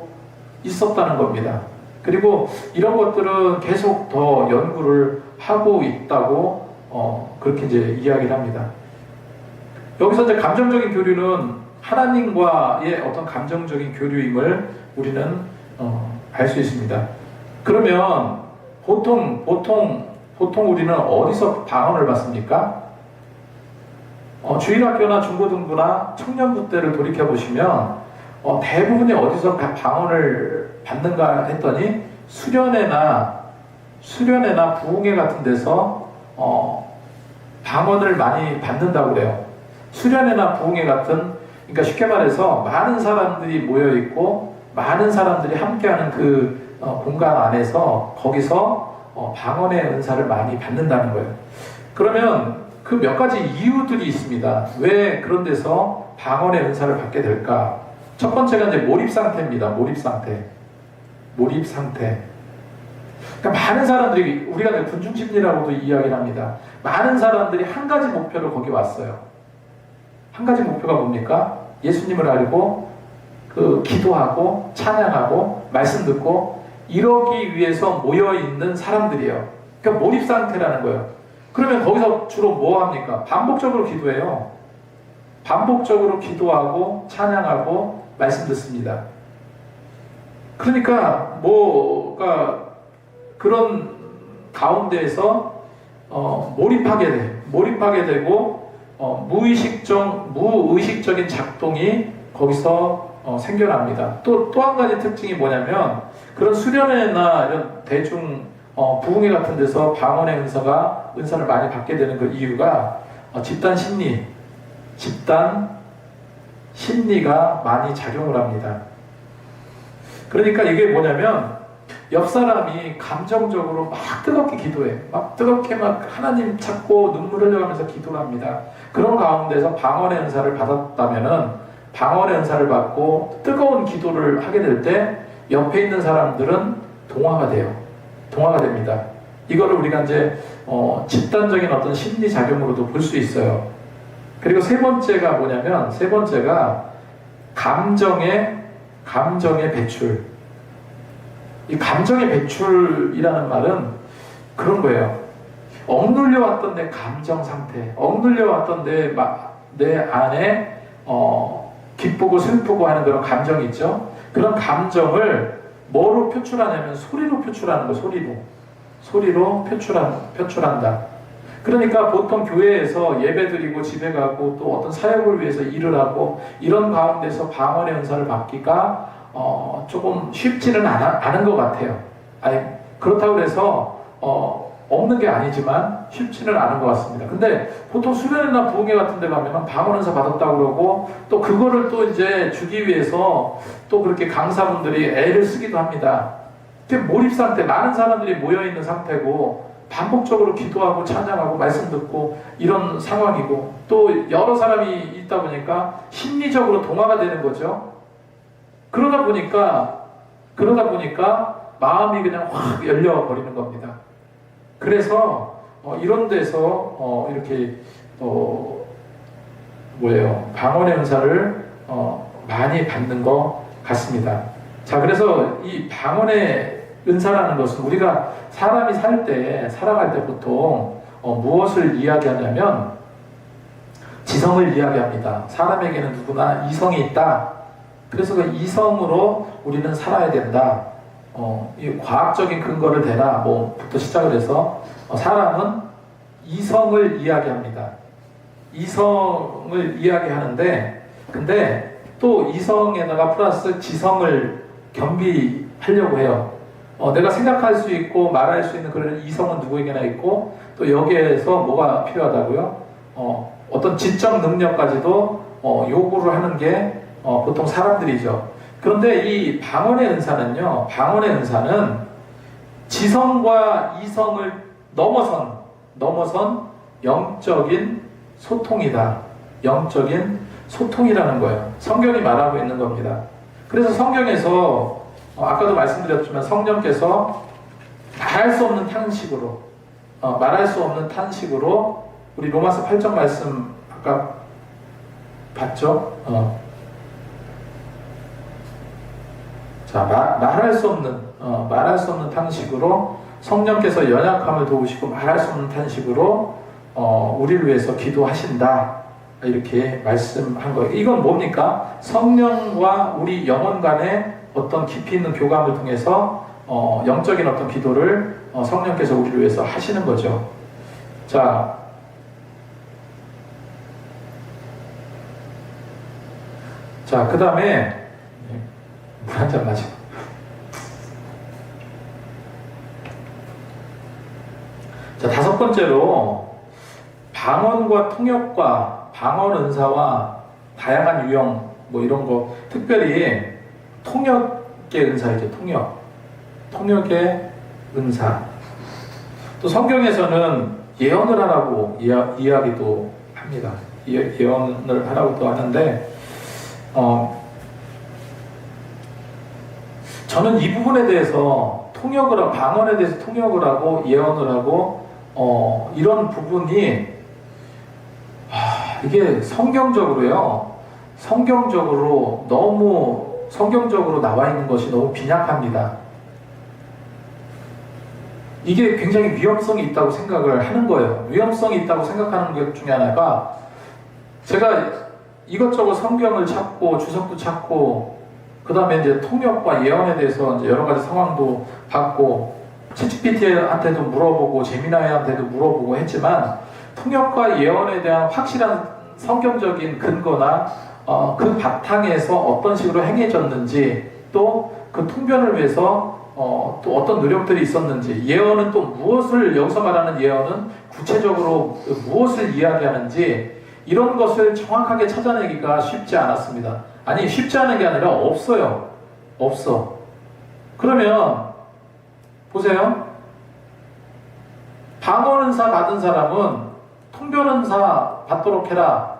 S1: 있었다는 겁니다. 그리고 이런 것들은 계속 더 연구를 하고 있다고 그렇게 이제 이야기를 합니다. 여기서 이제 감정적인 교류는 하나님과의 어떤 감정적인 교류임을 우리는 알 수 있습니다. 그러면 보통 우리는 어디서 방언을 받습니까? 주일학교나 중고등부나 청년부 때를 돌이켜 보시면 대부분이 어디서 방언을 받는가 했더니 수련회나 부흥회 같은 데서 방언을 많이 받는다고 그래요. 수련회나 부흥회 같은, 그러니까 쉽게 말해서 많은 사람들이 모여 있고 많은 사람들이 함께하는 그 공간 안에서 거기서 방언의 은사를 많이 받는다는 거예요. 그러면 그 몇 가지 이유들이 있습니다. 왜 그런 데서 방언의 은사를 받게 될까? 첫 번째가 이제 몰입 상태입니다. 몰입 상태. 그러니까 많은 사람들이, 우리가 군중 심리라고도 이야기를 합니다. 많은 사람들이 한 가지 목표로 거기 왔어요. 한 가지 목표가 뭡니까? 예수님을 알고 기도하고 찬양하고 말씀 듣고 이러기 위해서 모여 있는 사람들이에요. 그러니까 몰입 상태라는 거예요. 그러면 거기서 주로 뭐 합니까? 반복적으로 기도해요. 반복적으로 기도하고 찬양하고 말씀 듣습니다. 그러니까 그런 가운데에서 몰입하게 되고 무의식적인 작동이 거기서 생겨납니다. 또 한 가지 특징이 뭐냐면 그런 수련회나 이런 대중 부흥회 같은 데서 방언의 은사를 많이 받게 되는 그 이유가 집단 심리가 많이 작용을 합니다. 그러니까 이게 뭐냐면 옆 사람이 감정적으로 막 뜨겁게 기도해. 막 하나님 찾고 눈물 흘려가면서 기도를 합니다. 그런 가운데서 방언의 은사를 받았다면은 방언의 은사를 받고 뜨거운 기도를 하게 될 때 옆에 있는 사람들은 동화가 됩니다. 이거를 우리가 이제 집단적인 어떤 심리 작용으로도 볼 수 있어요. 그리고 세 번째가 감정의 배출. 이 감정의 배출이라는 말은 그런 거예요. 억눌려 왔던 내 감정 상태, 억눌려 왔던 내 안에 기쁘고 슬프고 하는 그런 감정이 있죠. 그런 감정을 뭐로 표출하냐면 소리로 표출하는 거. 소리로 표출한다. 그러니까 보통 교회에서 예배드리고 집에 가고 또 어떤 사역을 위해서 일을 하고 이런 가운데서 방언의 은사를 받기가 조금 쉽지는 않은 것 같아요. 그렇다고 해서 없는 게 아니지만 쉽지는 않은 것 같습니다. 근데 보통 수련회나 부흥회 같은 데 가면 방언 은사 받았다고 그러고 또 그거를 또 이제 주기 위해서 또 그렇게 강사분들이 애를 쓰기도 합니다. 몰입 상태, 많은 사람들이 모여있는 상태고 반복적으로 기도하고 찬양하고 말씀 듣고 이런 상황이고 또 여러 사람이 있다 보니까 심리적으로 동화가 되는 거죠. 그러다 보니까 마음이 그냥 확 열려버리는 겁니다. 그래서 이런 데서 이렇게 방언의 은사를 많이 받는 것 같습니다. 자, 그래서 이 방언의 은사라는 것은 우리가 사람이 살아갈 때 보통 무엇을 이야기하냐면 지성을 이야기합니다. 사람에게는 누구나 이성이 있다. 그래서 그 이성으로 우리는 살아야 된다. 이 과학적인 근거를 대라 부터 시작을 해서 사람은 이성을 이야기합니다. 이성을 이야기하는데 근데 또 이성에다가 플러스 지성을 겸비하려고 해요. 내가 생각할 수 있고 말할 수 있는 그런 이성은 누구에게나 있고 또 여기에서 뭐가 필요하다고요? 어떤 지적 능력까지도 요구를 하는 게 보통 사람들이죠. 그런데 이 방언의 은사는 지성과 이성을 넘어선 영적인 소통이다. 영적인 소통이라는 거예요. 성경이 말하고 있는 겁니다. 그래서 성경에서 아까도 말씀드렸지만 성령께서 말할 수 없는 탄식으로 우리 로마서 8장 말씀 아까 봤죠? 자, 말할 수 없는 탄식으로 성령께서 연약함을 도우시고 말할 수 없는 탄식으로 우리를 위해서 기도하신다. 이렇게 말씀한 거예요. 이건 뭡니까? 성령과 우리 영혼 간의 어떤 깊이 있는 교감을 통해서 영적인 어떤 기도를 성령께서 우리를 위해서 하시는 거죠. 자, 그 다음에 물 한 잔 마시고. 자, 다섯 번째로 방언과 통역과 방언 은사와 다양한 유형 이런 거, 특별히 통역의 은사이죠. 통역의 은사. 또 성경에서는 예언을 하라고 이야기도 합니다. 예언을 하라고도 하는데 저는 이 부분에 대해서 방언에 대해서 통역을 하고 예언을 하고 이런 부분이 이게 성경적으로 나와 있는 것이 너무 빈약합니다. 이게 굉장히 위험성이 있다고 생각을 하는 거예요. 위험성이 있다고 생각하는 것 중에 하나가 제가 이것저것 성경을 찾고 주석도 찾고 그 다음에 이제 통역과 예언에 대해서 이제 여러 가지 상황도 받고 챗GPT한테도 물어보고 제미나이한테도 물어보고 했지만 통역과 예언에 대한 확실한 성경적인 근거나 그 바탕에서 어떤 식으로 행해졌는지 또 그 통변을 위해서 또 어떤 노력들이 있었는지 예언은 또 무엇을 여기서 말하는 예언은 구체적으로 무엇을 이야기하는지 이런 것을 정확하게 찾아내기가 쉽지 않았습니다. 아니 쉽지 않은 게 아니라 없어요. 그러면 보세요. 방언은사 받은 사람은 통변은사 받도록 해라.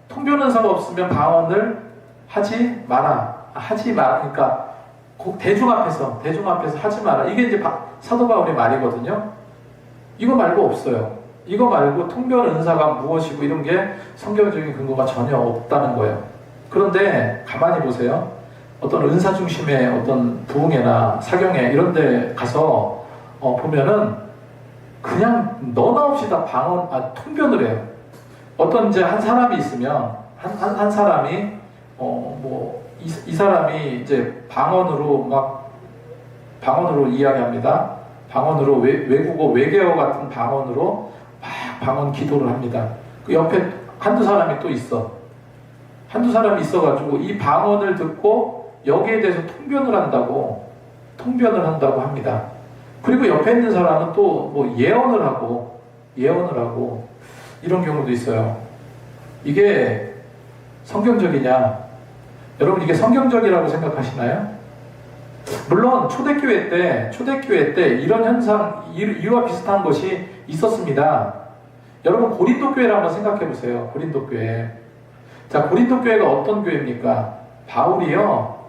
S1: 통변은사가 없으면 방언을 하지 마라. 그러니까 대중 앞에서 하지 마라. 이게 이제 사도 바울의 말이거든요. 이거 말고 없어요. 이거 말고 통변은사가 무엇이고 이런 게 성경적인 근거가 전혀 없다는 거예요. 그런데 가만히 보세요. 어떤 은사 중심의 어떤 부흥회나 사경회 이런 데 가서 보면은 그냥 너나 없이 다 통변을 해요. 어떤 이제 한 사람이 있으면 한 사람이 이 사람이 이제 방언으로 이야기합니다. 방언으로 외국어 외계어 같은 방언으로 막 방언 기도를 합니다. 그 옆에 한두 사람이 또 있어. 한두 사람이 있어가지고 이 방언을 듣고 여기에 대해서 통변을 한다고 합니다. 그리고 옆에 있는 사람은 또 예언을 하고 이런 경우도 있어요. 이게 성경적이냐? 여러분 이게 성경적이라고 생각하시나요? 물론 초대교회 때 이런 현상 이와 비슷한 것이 있었습니다. 여러분 고린도 교회를 한번 생각해 보세요. 고린도 교회. 자, 고린도 교회가 어떤 교회입니까? 바울이요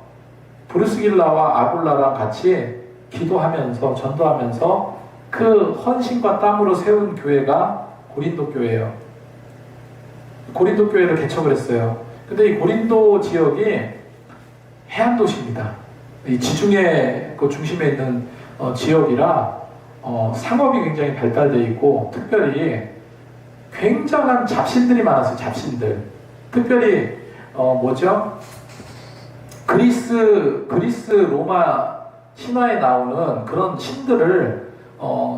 S1: 브루스길라와 아굴라랑 같이 기도하면서 전도하면서 그 헌신과 땀으로 세운 교회가 고린도 교회예요. 고린도 교회를 개척을 했어요. 근데 이 고린도 지역이 해안 도시입니다. 이 지중해 그 중심에 있는 지역이라 상업이 굉장히 발달되어 있고, 특별히 굉장한 잡신들이 많았어요. 잡신들. 특별히 뭐죠? 그리스 로마 신화에 나오는 그런 신들을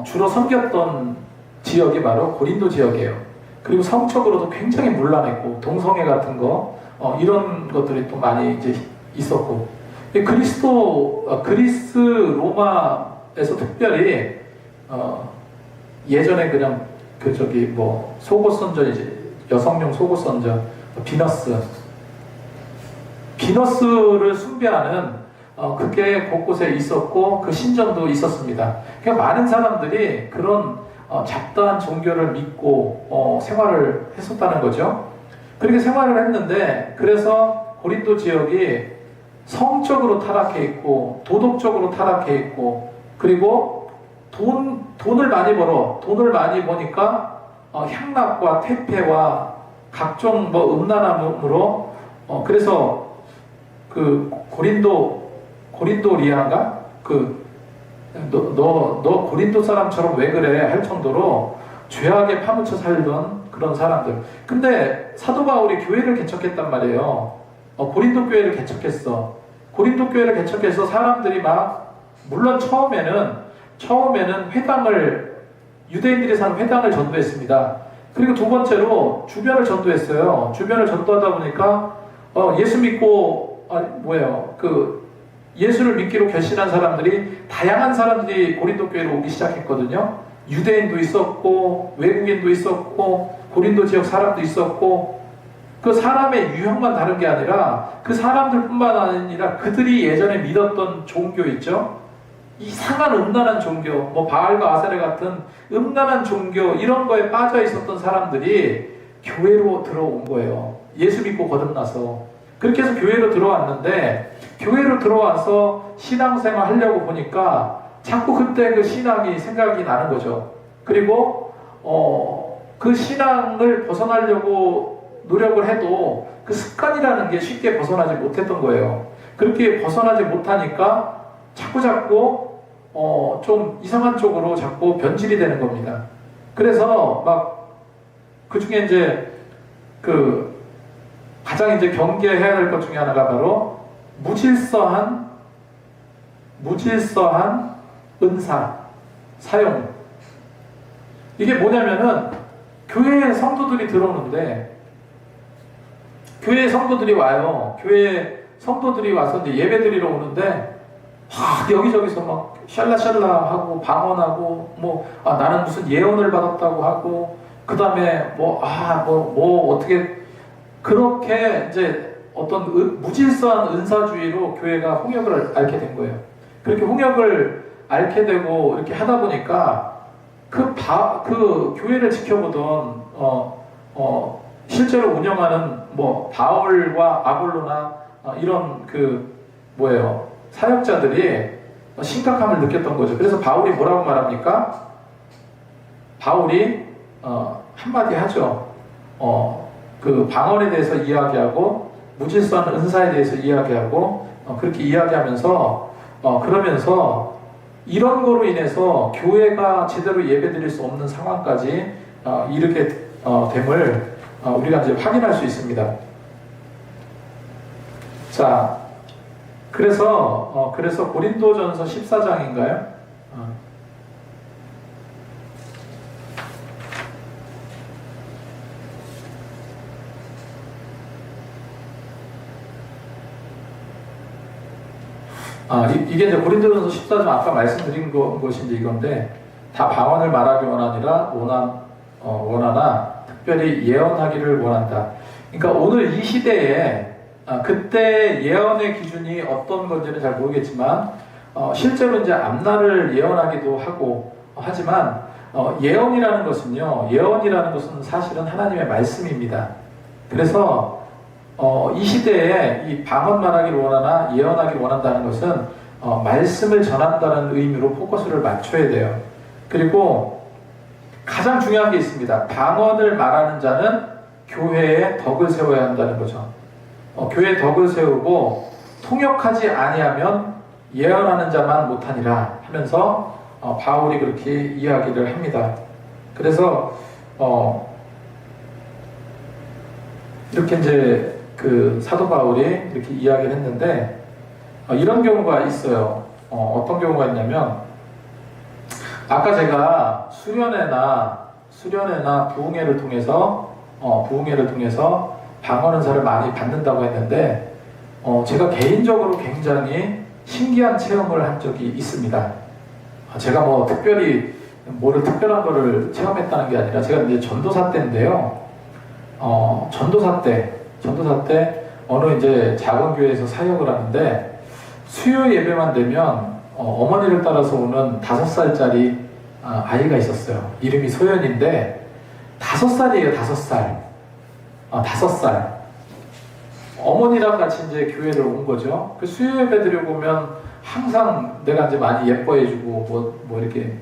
S1: 주로 섬겼던 지역이 바로 고린도 지역이에요. 그리고 성적으로도 굉장히 문란했고, 동성애 같은 거 이런 것들이 또 많이 이제 있었고, 그리스 로마에서 특별히 예전에 그냥 속옷 선전이지, 여성용 속옷 선전, 비너스를 숭배하는 그게 곳곳에 있었고, 그 신전도 있었습니다. 그러니까 많은 사람들이 그런 잡다한 종교를 믿고 생활을 했었다는 거죠. 그렇게 생활을 했는데, 그래서 고린도 지역이 성적으로 타락해 있고, 도덕적으로 타락해 있고, 그리고 돈을 많이 버니까 향락과 퇴폐와 각종 음란함으로, 그래서 그 고린도 리아인가? 너 고린도 사람처럼 왜 그래? 할 정도로 죄악에 파묻혀 살던 그런 사람들. 근데 사도 바울이 교회를 개척했단 말이에요. 고린도 교회를 개척했어. 고린도 교회를 개척해서 사람들이 물론 처음에는 유대인들이 사는 회당을 전도했습니다. 그리고 두 번째로 주변을 전도했어요. 주변을 전도하다 보니까 예수 믿고 예수를 믿기로 결심한 사람들이, 다양한 사람들이 고린도 교회로 오기 시작했거든요. 유대인도 있었고, 외국인도 있었고, 고린도 지역 사람도 있었고, 그 사람의 유형만 다른 게 아니라 그 사람들뿐만 아니라 그들이 예전에 믿었던 종교 있죠? 이상한 음란한 종교, 바알과 아세레 같은 음란한 종교, 이런 거에 빠져 있었던 사람들이 교회로 들어온 거예요. 예수 믿고 거듭나서. 그렇게 해서 교회로 들어왔는데, 교회로 들어와서 신앙생활 하려고 보니까 자꾸 그때 그 신앙이 생각이 나는 거죠. 그리고 그 신앙을 벗어나려고 노력을 해도 그 습관이라는 게 쉽게 벗어나지 못했던 거예요. 그렇게 벗어나지 못하니까 자꾸 좀 이상한 쪽으로 자꾸 변질이 되는 겁니다. 그래서 그 중에 이제 가장 이제 경계해야 될 것 중에 하나가 바로 무질서한 은사 사용. 이게 뭐냐면은, 교회에 성도들이 들어오는데, 교회에 성도들이 와요. 교회에 성도들이 와서 이제 예배 드리러 오는데, 여기저기서 샬라샬라 하고 방언하고, 나는 무슨 예언을 받았다고 하고, 그 다음에 어떻게, 그렇게 이제 어떤 무질서한 은사주의로 교회가 홍역을 앓게 된 거예요. 그렇게 홍역을 앓게 되고 이렇게 하다 보니까 그 교회를 지켜보던 실제로 운영하는 바울과 아볼로나 이런 사역자들이 심각함을 느꼈던 거죠. 그래서 바울이 뭐라고 말합니까? 바울이 한마디 하죠. 그 방언에 대해서 이야기하고 무질서한 은사에 대해서 이야기하고 그렇게 이야기하면서 그러면서 이런 거로 인해서 교회가 제대로 예배드릴 수 없는 상황까지 이르게 됨을 우리가 이제 확인할 수 있습니다. 자, 그래서 고린도전서 14장인가요? 이게 이제 고린도전서 14장 아까 말씀드린 것이 이제 이건데, 다 방언을 말하기 원하나 특별히 예언하기를 원한다. 그러니까 오늘 이 시대에 그때 예언의 기준이 어떤 건지는 잘 모르겠지만 실제로 이제 앞날을 예언하기도 하고 하지만 예언이라는 것은 사실은 하나님의 말씀입니다. 그래서 이 시대에 이 방언 말하기를 원하나 예언하기를 원한다는 것은 말씀을 전한다는 의미로 포커스를 맞춰야 돼요. 그리고 가장 중요한 게 있습니다. 방언을 말하는 자는 교회에 덕을 세워야 한다는 거죠. 교회에 덕을 세우고 통역하지 아니하면 예언하는 자만 못하니라 하면서 바울이 그렇게 이야기를 합니다. 그래서 이렇게 이제 그 사도 바울이 이렇게 이야기를 했는데 이런 경우가 있어요. 어떤 경우가 있냐면 아까 제가 수련회나 부흥회를 통해서 방언 은사를 많이 받는다고 했는데 제가 개인적으로 굉장히 신기한 체험을 한 적이 있습니다. 제가 뭐 특별히 뭐를 특별한 거를 체험했다는 게 아니라 제가 이제 전도사 때인데요. 전도사 때 어느 이제 작은 교회에서 사역을 하는데 수요 예배만 되면 어머니를 따라서 오는 5살짜리 아이가 있었어요. 이름이 소연인데 5살이에요. 5살. 5살. 어머니랑 같이 이제 교회를 온 거죠. 그 수요 예배 드려보면 항상 내가 이제 많이 예뻐해주고 뭐 이렇게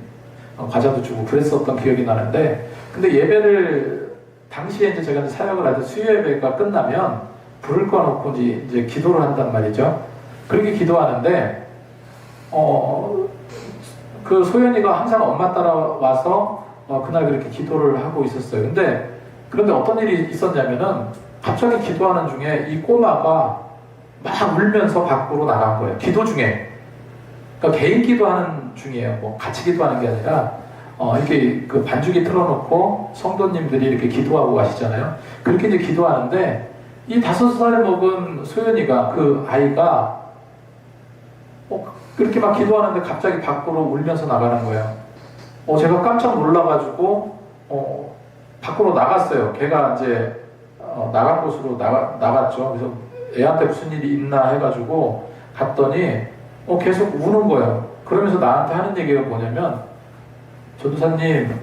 S1: 과자도 주고 그랬었던 기억이 나는데, 근데 예배를 당시에 이제 제가 사역을 할 때 수요 예배가 끝나면 불을 꺼놓고 이제 기도를 한단 말이죠. 그렇게 기도하는데 그 소연이가 항상 엄마 따라와서 그날 그렇게 기도를 하고 있었어요. 그런데 어떤 일이 있었냐면은 갑자기 기도하는 중에 이 꼬마가 막 울면서 밖으로 나간 거예요. 기도 중에. 그러니까 개인 기도하는 중이에요. 뭐 같이 기도하는 게 아니라 이렇게 그 반주기 틀어놓고 성도님들이 이렇게 기도하고 가시잖아요. 그렇게 이제 기도하는데 이 5살 먹은 소연이가, 그 아이가 그렇게 막 기도하는데 갑자기 밖으로 울면서 나가는 거예요. 제가 깜짝 놀라가지고 밖으로 나갔어요. 걔가 이제 나갈 곳으로 나갔죠. 그래서 애한테 무슨 일이 있나 해가지고 갔더니 계속 우는 거예요. 그러면서 나한테 하는 얘기가 뭐냐면, 전도사님,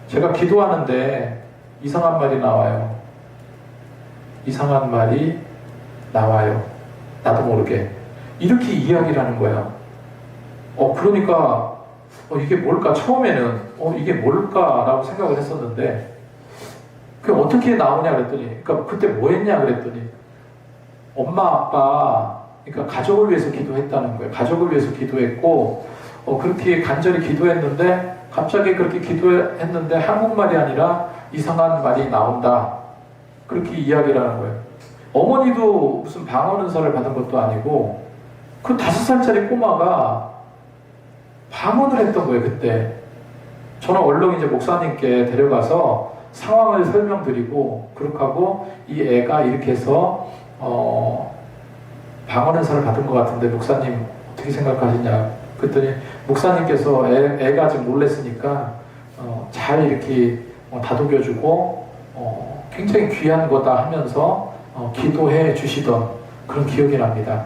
S1: 제가 기도하는데 이상한 말이 나와요. 이상한 말이 나와요. 나도 모르게. 이렇게 이야기를 하는 거예요. 그러니까 이게 뭘까? 처음에는 이게 뭘까라고 생각을 했었는데, 그게 어떻게 나오냐 그랬더니, 그러니까 그때 뭐 했냐 그랬더니, 엄마 아빠, 그러니까 가족을 위해서 기도했다는 거예요. 가족을 위해서 기도했고 그렇게 간절히 기도했는데 갑자기 그렇게 기도했는데 한국말이 아니라 이상한 말이 나온다. 그렇게 이야기를 하는 거예요. 어머니도 무슨 방언 은사를 받은 것도 아니고 그 5살짜리 꼬마가 방언을 했던 거예요. 그때 저는 얼른 이제 목사님께 데려가서 상황을 설명드리고, 그렇게 하고 이 애가 이렇게 해서 방언 은사를 받은 것 같은데 목사님 어떻게 생각하시냐 그랬더니, 목사님께서 애가 지금 놀랬으니까 잘 이렇게 다독여주고 굉장히 귀한 거다 하면서 기도해 주시던 그런 기억이 납니다.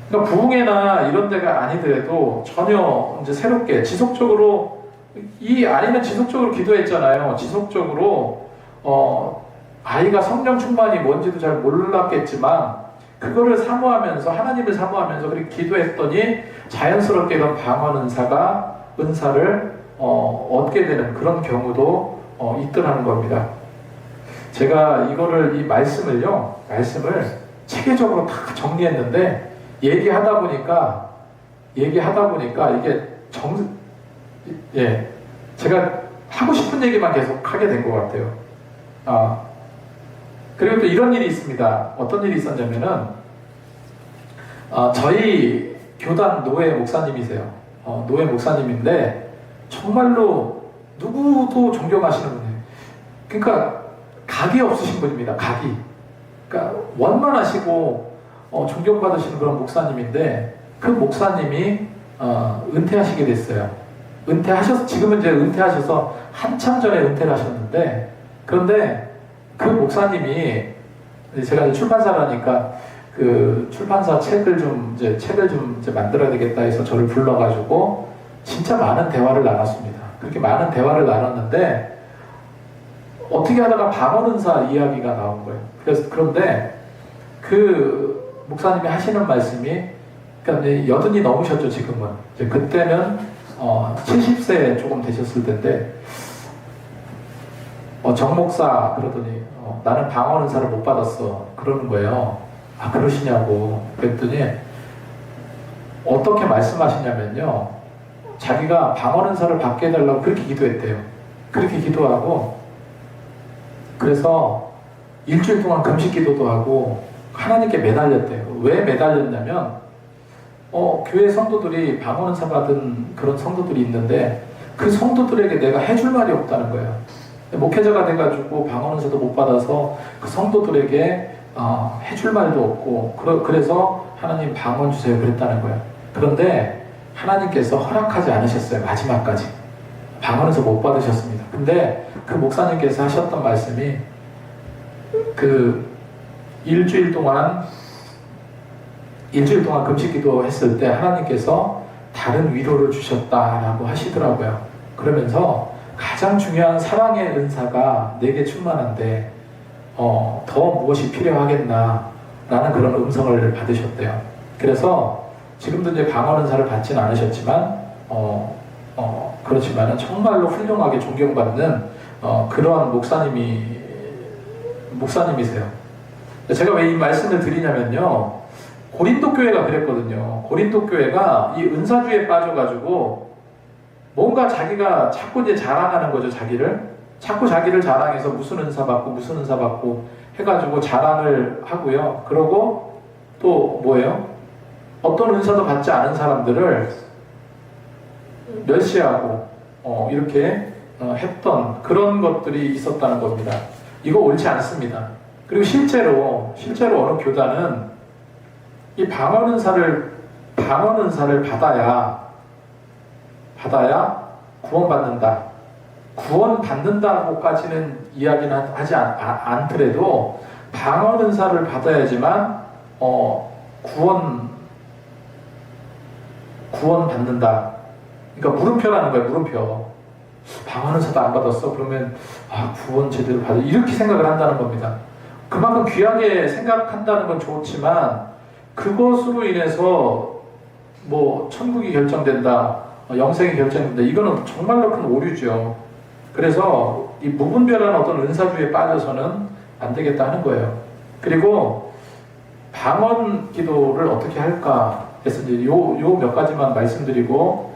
S1: 그러니까 부흥회나 이런 데가 아니더라도 전혀 이제 새롭게 지속적으로, 이 아이는 지속적으로 기도했잖아요. 지속적으로 아이가 성령 충만이 뭔지도 잘 몰랐겠지만 그거를 사모하면서, 하나님을 사모하면서 그렇게 기도했더니 자연스럽게 이런 방언 은사를 얻게 되는 그런 경우도 있더라는 겁니다. 제가 이 말씀을 체계적으로 다 정리했는데 얘기하다 보니까 이게 제가 하고 싶은 얘기만 계속 하게 된 것 같아요. 그리고 또 이런 일이 있습니다. 어떤 일이 있었냐면은 저희 교단 노회 목사님이세요. 노회 목사님인데 정말로 누구도 존경하시는 분이에요. 그러니까 각이 없으신 분입니다. 각이. 그러니까 원만하시고 존경받으시는 그런 목사님인데, 그 목사님이 은퇴하시게 됐어요. 지금은 이제 은퇴하셔서 한참 전에 은퇴를 하셨는데, 그런데 그 목사님이, 제가 출판사라니까 그 출판사 책을 좀 만들어야 되겠다 해서 저를 불러가지고 진짜 많은 대화를 나눴습니다. 그렇게 많은 대화를 나눴는데 어떻게 하다가 방언 은사 이야기가 나온 거예요. 그런데 그 목사님이 하시는 말씀이, 그러니까 80이 넘으셨죠 지금은. 그때는 70세 조금 되셨을 텐데 정 목사 그러더니 나는 방언 은사를 못 받았어 그러는 거예요. 아 그러시냐고 그랬더니 어떻게 말씀하시냐면요, 자기가 방언 은사를 받게 해달라고 그렇게 기도했대요. 그렇게 기도하고 그래서 일주일 동안 금식 기도도 하고 하나님께 매달렸대요. 왜 매달렸냐면 교회 성도들이 방언 은사 받은 그런 성도들이 있는데 그 성도들에게 내가 해줄 말이 없다는 거예요. 목회자가 돼가지고 방언 은사도 못 받아서 그 성도들에게 해줄 말도 없고 그래서 하나님 방언 주세요 그랬다는 거예요. 그런데 하나님께서 허락하지 않으셨어요. 마지막까지 방언 은사 못 받으셨습니다. 근데 그 목사님께서 하셨던 말씀이 그 일주일 동안 금식 기도 했을 때 하나님께서 다른 위로를 주셨다라고 하시더라고요. 그러면서 가장 중요한 사랑의 은사가 내게 충만한데 더 무엇이 필요하겠나 라는 그런 음성을 받으셨대요. 그래서 지금도 이제 방언 은사를 받지는 않으셨지만 그렇지만은 정말로 훌륭하게 존경받는 그러한 목사님이세요. 제가 왜 이 말씀을 드리냐면요, 고린도 교회가 그랬거든요. 고린도 교회가 이 은사주의에 빠져가지고 뭔가 자기가 자꾸 이제 자랑하는 거죠. 자꾸 자기를 자랑해서 무슨 은사 받고 해가지고 자랑을 하고요. 그러고 또 뭐예요? 어떤 은사도 받지 않은 사람들을 멸시하고 이렇게 했던 그런 것들이 있었다는 겁니다. 이거 옳지 않습니다. 그리고 실제로 어느 교단은 이 방언 은사를 받아야 구원받는다. 구원받는다고까지는 이야기는 하지 않더라도 방언 은사를 받아야지만 구원받는다. 그러니까 물음표라는 거예요. 물음표. 방언 은사도 안 받았어? 그러면 구원 제대로 받아. 이렇게 생각을 한다는 겁니다. 그만큼 귀하게 생각한다는 건 좋지만 그것으로 인해서 뭐 천국이 결정된다, 영생이 결정된다, 이거는 정말로 큰 오류죠. 그래서 이 무분별한 어떤 은사주의에 빠져서는 안 되겠다 하는 거예요. 그리고 방언 기도를 어떻게 할까 해서 이제 요 몇 가지만 말씀드리고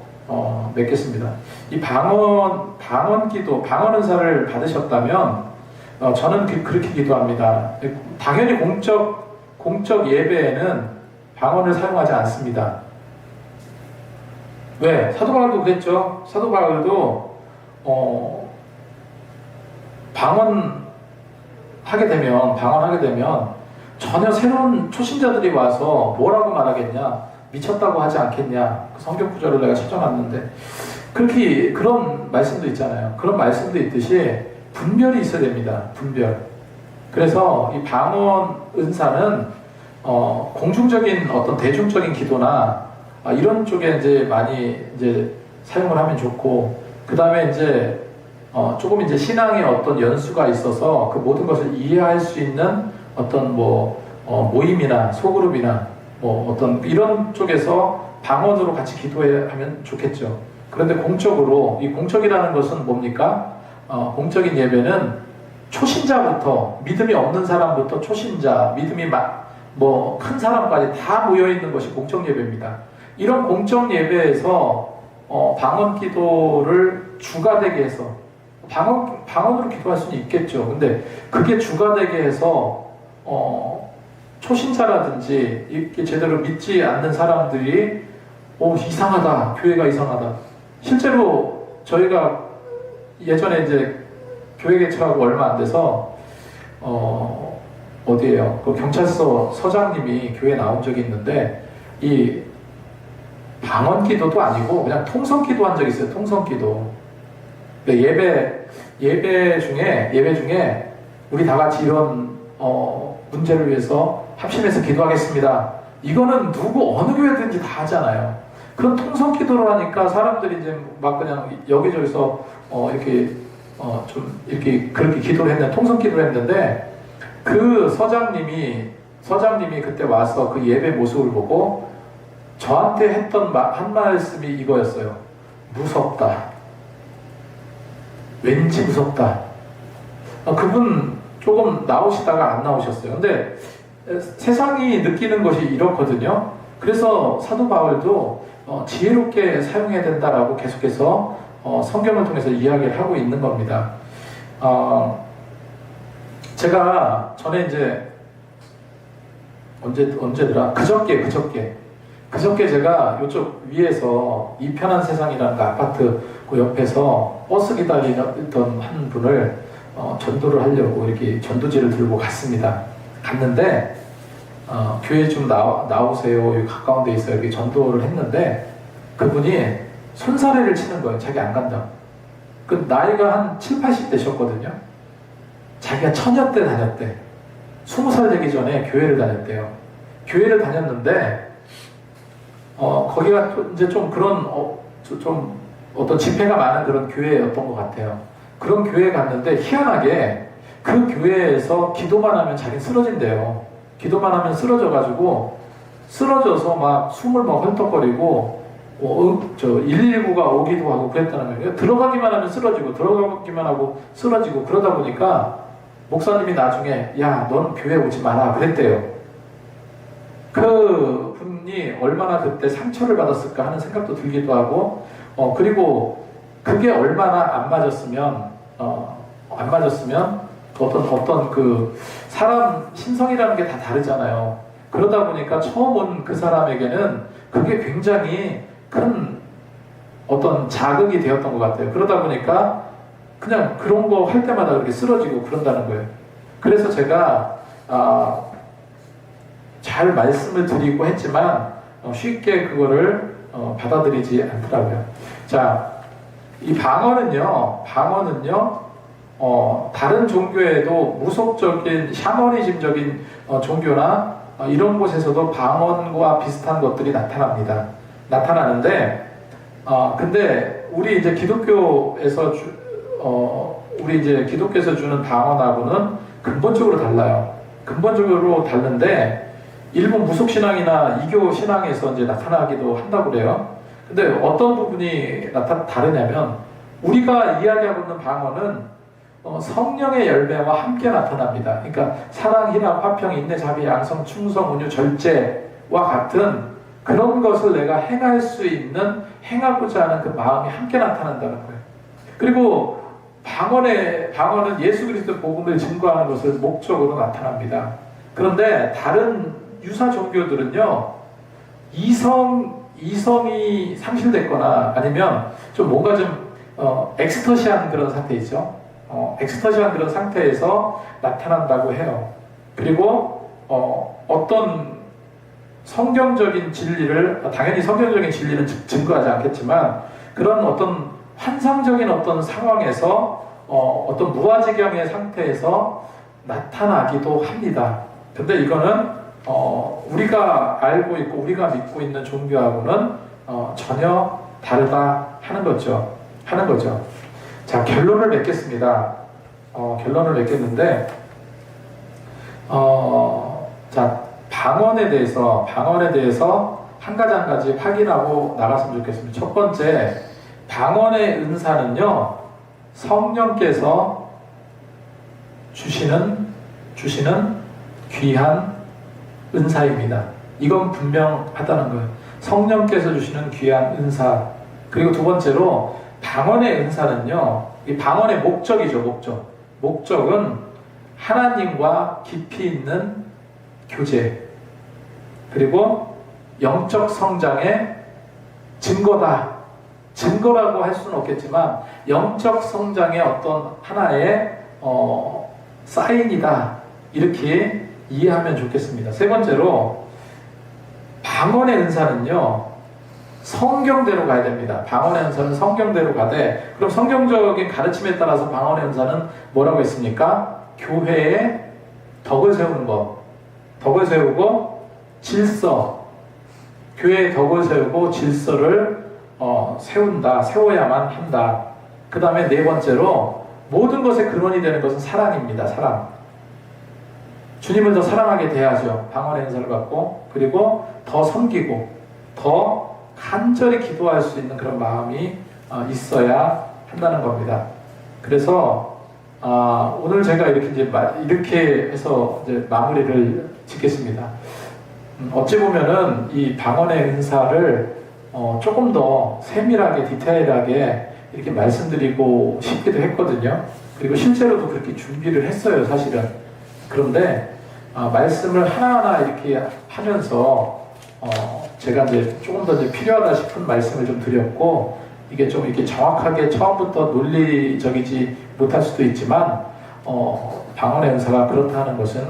S1: 맺겠습니다. 이 방언 기도, 방언 은사를 받으셨다면 저는 그렇게 기도합니다. 당연히 공적 예배에는 방언을 사용하지 않습니다. 왜? 사도 바울도 그랬죠. 사도 바울도 방언하게 되면 전혀 새로운 초신자들이 와서 뭐라고 말하겠냐, 미쳤다고 하지 않겠냐. 그 성경 구절을 내가 찾아놨는데 그런 말씀도 있잖아요. 그런 말씀도 있듯이 분별이 있어야 됩니다. 분별. 그래서 이 방언 은사는 공중적인 어떤 대중적인 기도나 이런 쪽에 이제 많이 이제 사용을 하면 좋고, 그 다음에 이제 조금 이제 신앙의 어떤 연수가 있어서 그 모든 것을 이해할 수 있는 어떤 모임이나 소그룹이나 어떤 이런 쪽에서 방언으로 같이 기도하면 좋겠죠. 그런데 공적으로, 이 공적이라는 것은 뭡니까? 공적인 예배는 초신자부터, 믿음이 없는 사람부터 초신자, 믿음이 큰 사람까지 다 모여있는 것이 공적 예배입니다. 이런 공적 예배에서 방언 기도를 주가 되게 해서 방언으로 기도할 수는 있겠죠. 근데 그게 주가 되게 해서 초신자라든지 이렇게 제대로 믿지 않는 사람들이 이상하다, 교회가 이상하다. 실제로 저희가 예전에 이제 교회 개척하고 얼마 안 돼서 어디에요? 그 경찰서 서장님이 교회에 나온 적이 있는데 이 방언 기도도 아니고 그냥 통성 기도 한 적이 있어요. 통성 기도. 예배 중에 우리 다 같이 이런 문제를 위해서 합심해서 기도하겠습니다. 이거는 어느 교회든지 다 하잖아요. 그런 통성 기도를 하니까 사람들이 이제 막 그냥 여기저기서 그렇게 기도를 했는데, 통성 기도를 했는데, 그 서장님이 그때 와서 그 예배 모습을 보고 저한테 했던 한 말씀이 이거였어요. 무섭다. 왠지 무섭다. 그분 조금 나오시다가 안 나오셨어요. 근데 세상이 느끼는 것이 이렇거든요. 그래서 사도 바울도 지혜롭게 사용해야 된다라고 계속해서 성경을 통해서 이야기를 하고 있는 겁니다. 제가 전에 이제 언제더라? 그저께 제가 이쪽 위에서 이 편한 세상이라는 그 아파트 그 옆에서 버스 기다리던 한 분을 전도를 하려고 이렇게 전도지를 들고 갔는데 교회 좀 나오세요. 여기 가까운 데 있어요. 이렇게 전도를 했는데 그분이 손사래를 치는 거예요. 자기 안 간다고. 그 나이가 한 7, 80대셨거든요. 자기가 처녀 때 다녔대. 20살 되기 전에 교회를 다녔대요. 교회를 다녔는데 거기가 이제 좀 그런 좀 어떤 집회가 많은 그런 교회였던 것 같아요. 그런 교회에 갔는데 희한하게 그 교회에서 기도만 하면 자기는 쓰러진대요. 기도만 하면 쓰러져서 막 숨을 막 헐떡거리고 119가 오기도 하고 그랬다는 거예요. 들어가기만 하면 들어가기만 하고 쓰러지고 그러다 보니까 목사님이 나중에 야, 넌 교회 오지 마라 그랬대요. 그 분이 얼마나 그때 상처를 받았을까 하는 생각도 들기도 하고 그리고 그게 얼마나 안 맞았으면 어떤 그 사람 심성이라는 게 다 다르잖아요. 그러다 보니까 처음 온 그 사람에게는 그게 굉장히 큰 어떤 자극이 되었던 것 같아요. 그러다 보니까 그냥 그런 거 할 때마다 그렇게 쓰러지고 그런다는 거예요. 그래서 제가 잘 말씀을 드리고 했지만 쉽게 그거를 받아들이지 않더라고요. 자, 이 방언은요 다른 종교에도 무속적인 샤머니즘적인 종교나 이런 곳에서도 방언과 비슷한 것들이 나타나는데 근데 우리 이제 기독교에서 주는 방언하고는 근본적으로 달라요. 근본적으로 다른데 일본 무속신앙이나 이교신앙에서 이제 나타나기도 한다고 그래요. 근데 어떤 부분이 다르냐면 우리가 이야기하고 있는 방언은 성령의 열매와 함께 나타납니다. 그러니까 사랑, 희락, 화평, 인내, 자비, 양성, 충성, 온유, 절제와 같은 그런 것을 내가 행할 수 있는 행하고자 하는 그 마음이 함께 나타난다는 거예요. 그리고 방언은 예수 그리스도 복음을 증거하는 것을 목적으로 나타납니다. 그런데 다른 유사 종교들은요, 이성이 상실됐거나 아니면 좀 뭔가 좀 엑스터시한 그런 상태 있죠. 엑스터시한 그런 상태에서 나타난다고 해요. 그리고 어떤 성경적인 진리를 당연히 성경적인 진리는 증거하지 않겠지만 그런 어떤 환상적인 어떤 상황에서 어떤 무아지경의 상태에서 나타나기도 합니다. 근데 이거는 우리가 알고 있고 우리가 믿고 있는 종교하고는 전혀 다르다 하는 거죠. 자, 결론을 맺겠습니다. 결론을 맺겠는데 자, 방언에 대해서 한 가지 확인하고 나갔으면 좋겠습니다. 첫 번째, 방언의 은사는요, 성령께서 주시는 귀한 은사입니다. 이건 분명하다는 거예요. 성령께서 주시는 귀한 은사. 그리고 두 번째로 방언의 은사는요, 이 방언의 목적이죠. 목적은 하나님과 깊이 있는 교제, 그리고 영적 성장의 증거라고 할 수는 없겠지만 영적 성장의 어떤 하나의 사인이다, 이렇게 이해하면 좋겠습니다. 세 번째로 방언의 은사는요, 성경대로 가야 됩니다. 방언의 은사는 성경대로 가되, 그럼 성경적인 가르침에 따라서 방언의 은사는 뭐라고 했습니까? 교회에 덕을 세우는 것, 덕을 세우고 질서, 교회에 덕을 세우고 질서를 세워야만 한다. 그 다음에 네 번째로 모든 것의 근원이 되는 것은 사랑입니다. 사랑. 주님을 더 사랑하게 돼야죠. 방언의 은사를 갖고, 그리고 더 섬기고 더 간절히 기도할 수 있는 그런 마음이 있어야 한다는 겁니다. 그래서 오늘 제가 이렇게 해서 이제 마무리를 짓겠습니다. 어찌 보면은 이 방언의 은사를 조금 더 세밀하게 디테일하게 이렇게 말씀드리고 싶기도 했거든요. 그리고 실제로도 그렇게 준비를 했어요, 사실은. 그런데 말씀을 하나하나 이렇게 하면서 제가 이제 조금 더 이제 필요하다 싶은 말씀을 좀 드렸고, 이게 좀 이렇게 정확하게 처음부터 논리적이지 못할 수도 있지만 방언의 은사가 그렇다는 것은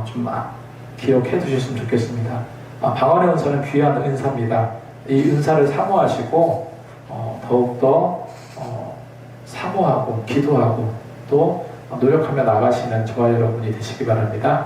S1: 좀 기억해 두셨으면 좋겠습니다. 방언의 은사는 귀한 은사입니다. 이 은사를 사모하시고 더욱더 사모하고 기도하고 또 노력하며 나가시는 저와 여러분이 되시기 바랍니다.